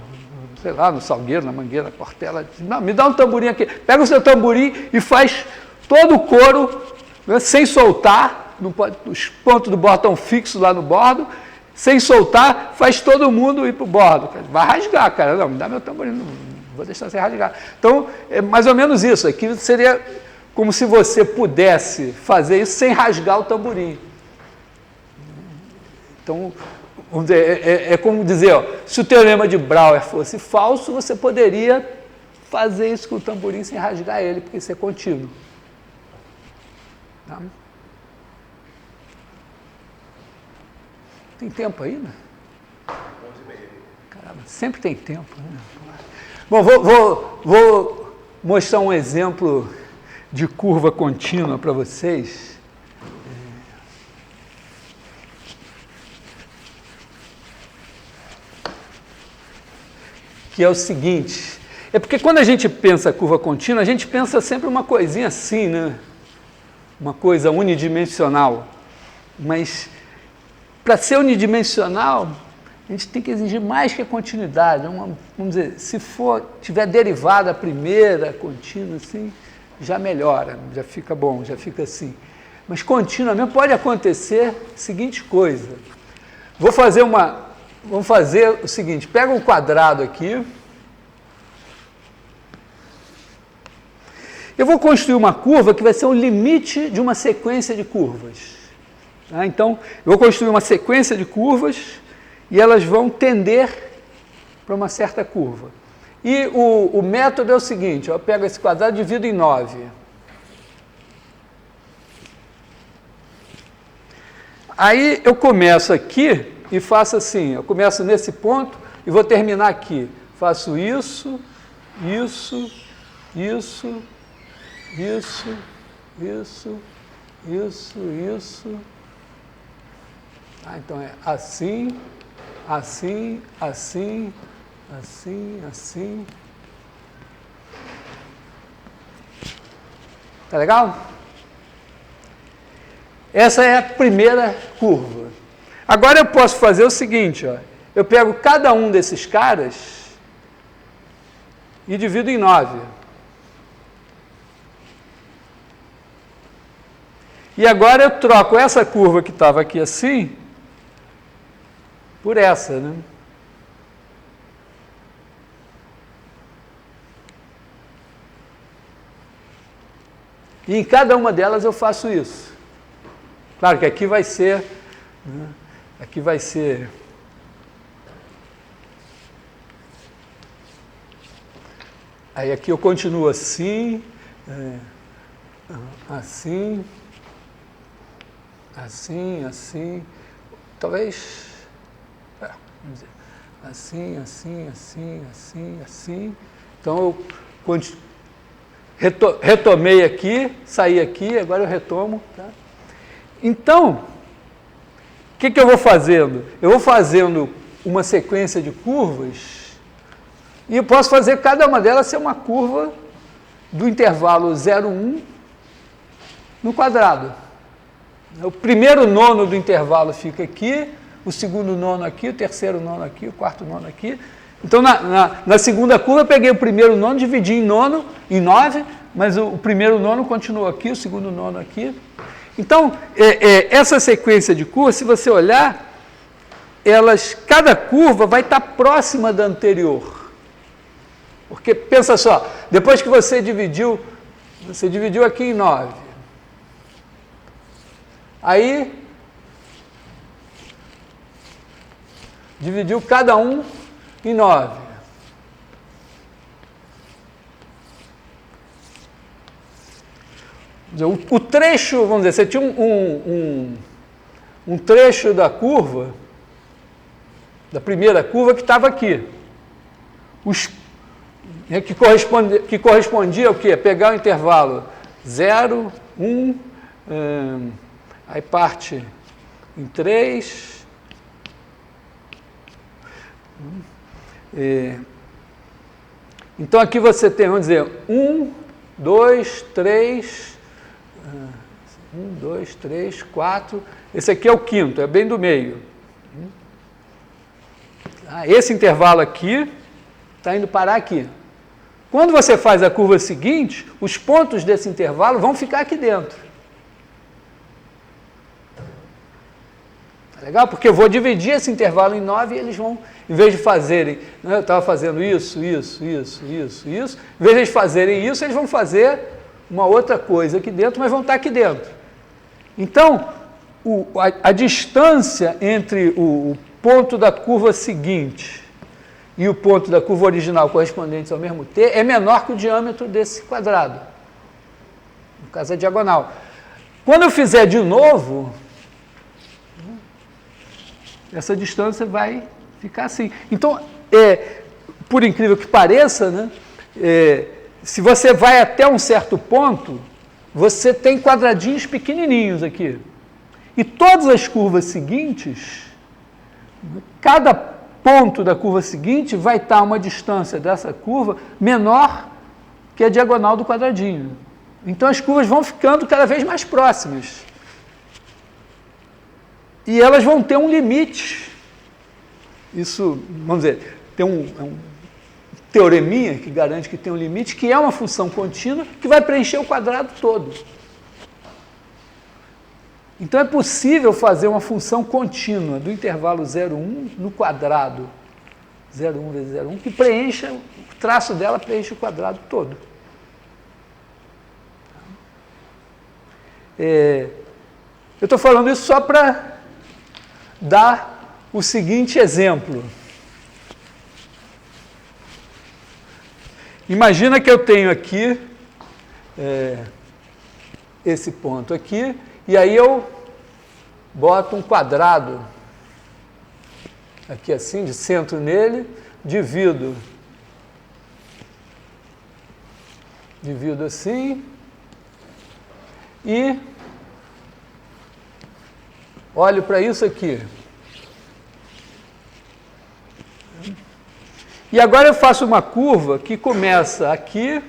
Speaker 1: sei lá, no Salgueiro, na Mangueira, na Portela, diz, não, me dá um tamborim aqui. Pega o seu tamborim e faz todo o coro, né, sem soltar, não pode, os pontos do bordo estão fixos lá no bordo, sem soltar, faz todo mundo ir para o bordo. Vai rasgar, cara. Não, me dá meu tamborim, não vou deixar você rasgar. Então, é mais ou menos isso. Aqui seria como se você pudesse fazer isso sem rasgar o tamborim. Então, vamos dizer, é como dizer, ó, se o teorema de Brouwer fosse falso, você poderia fazer isso com o tamborim sem rasgar ele, porque isso é contínuo. Tá? Tem tempo aí, né? 11h30. Caramba, sempre tem tempo, né? Bom, vou mostrar um exemplo de curva contínua para vocês. Que é o seguinte, é porque quando a gente pensa curva contínua, a gente pensa sempre uma coisinha assim, né? Uma coisa unidimensional. Mas, para ser unidimensional, a gente tem que exigir mais que a continuidade. Vamos dizer, se tiver derivada a primeira, contínua, assim, já melhora, já fica bom, já fica assim. Mas contínua mesmo pode acontecer a seguinte coisa. Vamos fazer o seguinte, pega um quadrado aqui. Eu vou construir uma curva que vai ser o limite de uma sequência de curvas. Tá? Então, eu vou construir uma sequência de curvas e elas vão tender para uma certa curva. E o método é o seguinte, eu pego esse quadrado e divido em 9. Aí eu começo aqui e faço assim, eu começo nesse ponto e vou terminar aqui. Faço isso, isso, isso, isso, isso, isso, isso. Ah, então é assim, assim, assim, assim, assim. Tá legal? Essa é a primeira curva. Agora eu posso fazer o seguinte, ó, eu pego cada um desses caras e divido em 9. E agora eu troco essa curva que estava aqui assim por essa, né? E em cada uma delas eu faço isso. Claro que aqui vai ser, né, aqui vai ser aí aqui eu continuo assim, assim, assim, assim, talvez, vamos dizer, assim, assim, assim, assim, assim. Então eu retomei aqui, saí aqui, agora eu retomo. Tá? Então, o que eu vou fazendo? Eu vou fazendo uma sequência de curvas e eu posso fazer cada uma delas ser uma curva do intervalo 0, 1 no quadrado. O primeiro nono do intervalo fica aqui, o segundo nono aqui, o terceiro nono aqui, o quarto nono aqui. Então, na segunda curva, eu peguei o primeiro nono, dividi em nono, em 9, mas o primeiro nono continuou aqui, o segundo nono aqui. Então, essa sequência de curvas, se você olhar, cada curva vai estar próxima da anterior. Porque, pensa só, depois que você dividiu aqui em 9. Aí, dividiu cada um em 9. O trecho, vamos dizer, você tinha um trecho da curva, da primeira curva, que estava aqui. Que correspondia ao quê? Pegar o intervalo 0, 1, aí parte em 3. Então aqui você tem, vamos dizer, 1, 2, 3, 1, 2, 3, 4. Esse aqui é o quinto, é bem do meio. Esse intervalo aqui está indo parar aqui. Quando você faz a curva seguinte, os pontos desse intervalo vão ficar aqui dentro. Tá legal? Porque eu vou dividir esse intervalo em 9 e eles vão, em vez de fazerem, eu estava fazendo isso, em vez de eles fazerem isso, eles vão fazer uma outra coisa aqui dentro, mas vão estar aqui dentro. Então, a distância entre o ponto da curva seguinte e o ponto da curva original correspondentes ao mesmo T é menor que o diâmetro desse quadrado. No caso, a diagonal. Quando eu fizer de novo, essa distância vai ficar assim. Então, por incrível que pareça, né, se você vai até um certo ponto, você tem quadradinhos pequenininhos aqui. E todas as curvas seguintes, cada ponto da curva seguinte vai estar a uma distância dessa curva menor que a diagonal do quadradinho. Então as curvas vão ficando cada vez mais próximas. E elas vão ter um limite. Isso, vamos dizer, tem um teoreminha que garante que tem um limite, que é uma função contínua que vai preencher o quadrado todo. Então é possível fazer uma função contínua do intervalo 0, 1 no quadrado 0, 1 vezes 0, 1, que preencha, o traço dela preenche o quadrado todo. Eu estou falando isso só para dar o seguinte exemplo. Imagina que eu tenho aqui esse ponto aqui, e aí eu boto um quadrado aqui assim, de centro nele, divido assim, e olho para isso aqui. E agora eu faço uma curva que começa aqui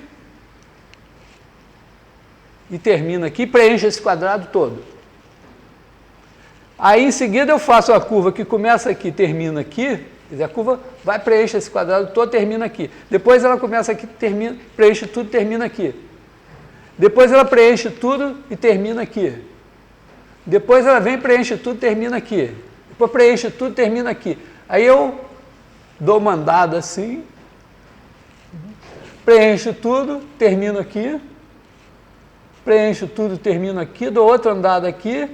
Speaker 1: e termina aqui, preenche esse quadrado todo. Aí, em seguida, eu faço a curva que começa aqui, termina aqui, quer dizer, a curva vai preencher esse quadrado todo, termina aqui. Depois ela começa aqui, termina, preenche tudo, termina aqui. Depois ela preenche tudo e termina aqui. Depois ela vem, preenche tudo, termina aqui. Depois preenche tudo, termina aqui. Aí eu dou uma andada assim, preencho tudo, termino aqui. preencho tudo, termino aqui, dou outra andada aqui,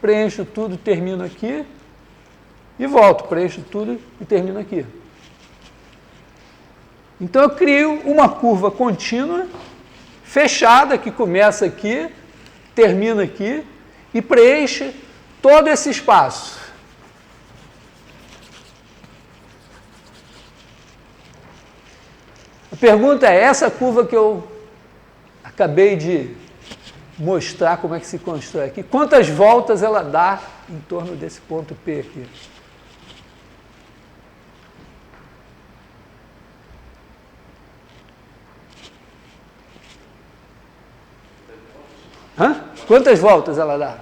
Speaker 1: preencho tudo, termino aqui, e volto, preencho tudo e termino aqui. Então eu crio uma curva contínua, fechada, que começa aqui, termina aqui, e preenche todo esse espaço. A pergunta é, essa curva que eu acabei de mostrar como é que se constrói aqui, quantas voltas ela dá em torno desse ponto P aqui? Hã? Quantas voltas ela dá?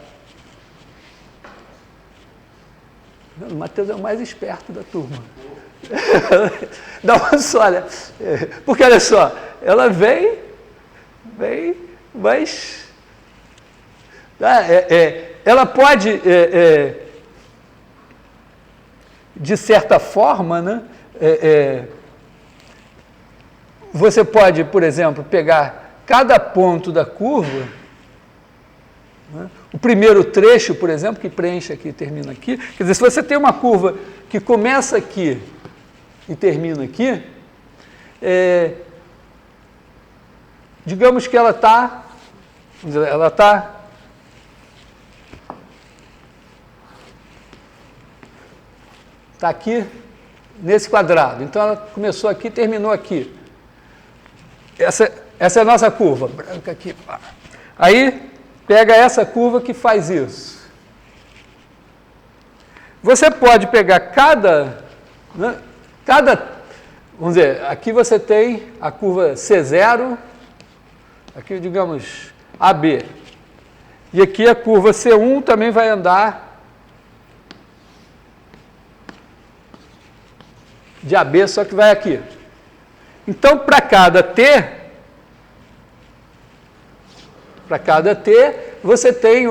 Speaker 1: O Matheus é o mais esperto da turma. Dá uma só, olha. Porque olha só, ela vem, mas ela pode, de certa forma, né, você pode, por exemplo, pegar cada ponto da curva, né, o primeiro trecho, por exemplo, que preenche aqui e termina aqui, quer dizer, se você tem uma curva que começa aqui e termina aqui, digamos que ela está aqui nesse quadrado. Então ela começou aqui e terminou aqui. Essa é a nossa curva, branca aqui. Aí pega essa curva que faz isso. Você pode pegar vamos dizer, aqui você tem a curva C0, aqui digamos AB, e aqui a curva C1 também vai andar de AB, só que vai aqui. Então, para cada T, você tem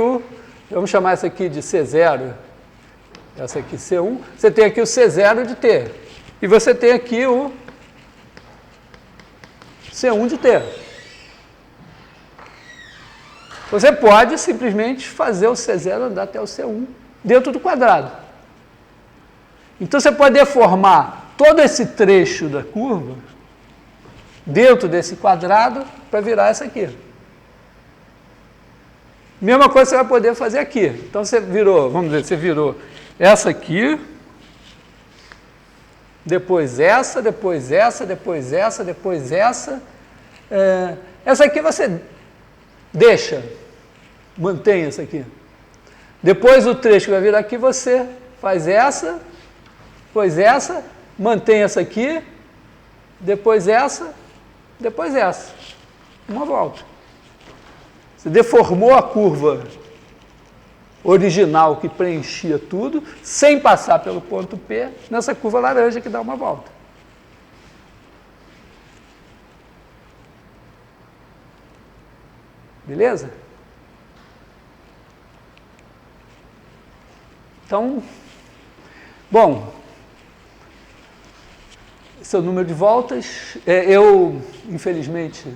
Speaker 1: vamos chamar essa aqui de C0, essa aqui C1, você tem aqui o C0 de T. E você tem aqui o C1 de T. Você pode simplesmente fazer o C0 andar até o C1 dentro do quadrado. Então você pode deformar todo esse trecho da curva dentro desse quadrado para virar essa aqui. Mesma coisa você vai poder fazer aqui. Então você virou, vamos dizer, você virou essa aqui, depois essa, depois essa, depois essa, depois essa. Essa aqui você deixa, mantém essa aqui. Depois o trecho que vai virar aqui, você faz essa, depois essa, mantém essa aqui, depois essa, depois essa. Uma volta. Você deformou a curva original que preenchia tudo, sem passar pelo ponto P, nessa curva laranja que dá uma volta. Beleza? Então, bom, esse é o número de voltas. Eu, infelizmente,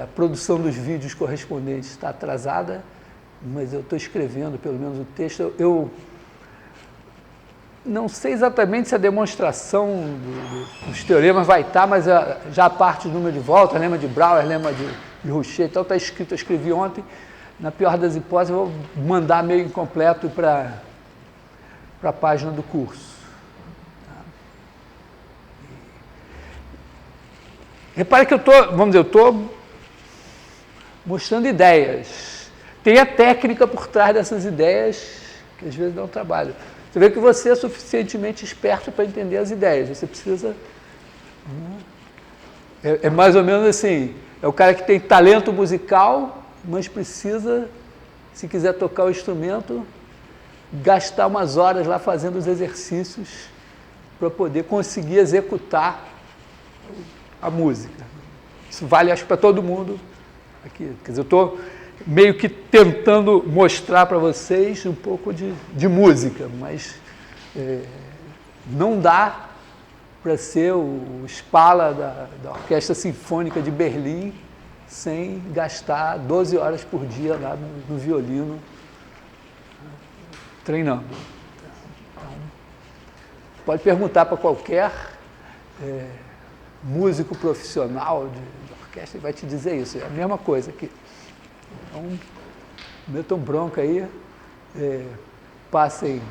Speaker 1: a produção dos vídeos correspondentes está atrasada, mas eu estou escrevendo pelo menos o texto. Eu não sei exatamente se a demonstração dos teoremas vai estar, mas já a parte do número de voltas, lema de Brouwer, lema de Rouchet, então está escrito, eu escrevi ontem. Na pior das hipóteses, eu vou mandar meio incompleto para a página do curso. Repare que eu estou mostrando ideias. Tem a técnica por trás dessas ideias, que às vezes dá um trabalho. Você vê que você é suficientemente esperto para entender as ideias. Você precisa... É mais ou menos assim, é o cara que tem talento musical, mas precisa, se quiser tocar o instrumento, gastar umas horas lá fazendo os exercícios para poder conseguir executar a música. Isso vale, acho, para todo mundo aqui. Quer dizer, eu estou meio que tentando mostrar para vocês um pouco de música, mas não dá para ser o Spala da Orquestra Sinfônica de Berlim sem gastar 12 horas por dia lá no violino, treinando. Então, pode perguntar para qualquer músico profissional de orquestra, ele vai te dizer isso, é a mesma coisa aqui. Então, metam bronca aí, passem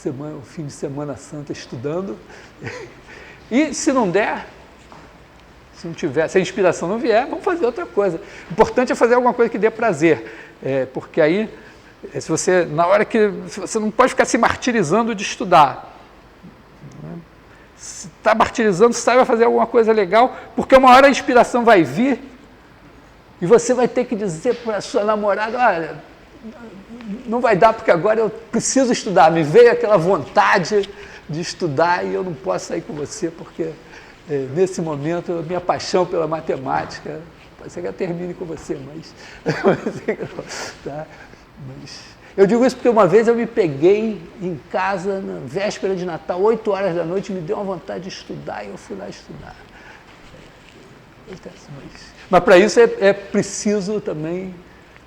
Speaker 1: o fim de Semana Santa estudando, e se não der, se não tiver, se a inspiração não vier, vamos fazer outra coisa. O importante é fazer alguma coisa que dê prazer, porque aí, se você, na hora que, você não pode ficar se martirizando de estudar. Se está martirizando, saiba fazer alguma coisa legal, porque uma hora a inspiração vai vir e você vai ter que dizer para a sua namorada, olha, não vai dar porque agora eu preciso estudar, me veio aquela vontade de estudar e eu não posso sair com você porque nesse momento a minha paixão pela matemática, pode ser que eu termine com você, mas eu digo isso porque uma vez eu me peguei em casa, na véspera de Natal, 8 horas da noite, me deu uma vontade de estudar e eu fui lá estudar. Mas para isso é preciso também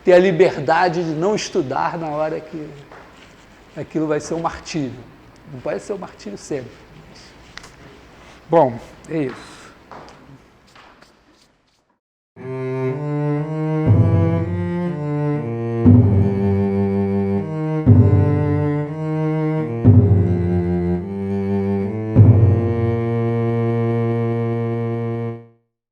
Speaker 1: ter a liberdade de não estudar na hora que aquilo vai ser um martírio. Não pode ser um martírio sempre. Bom, é isso.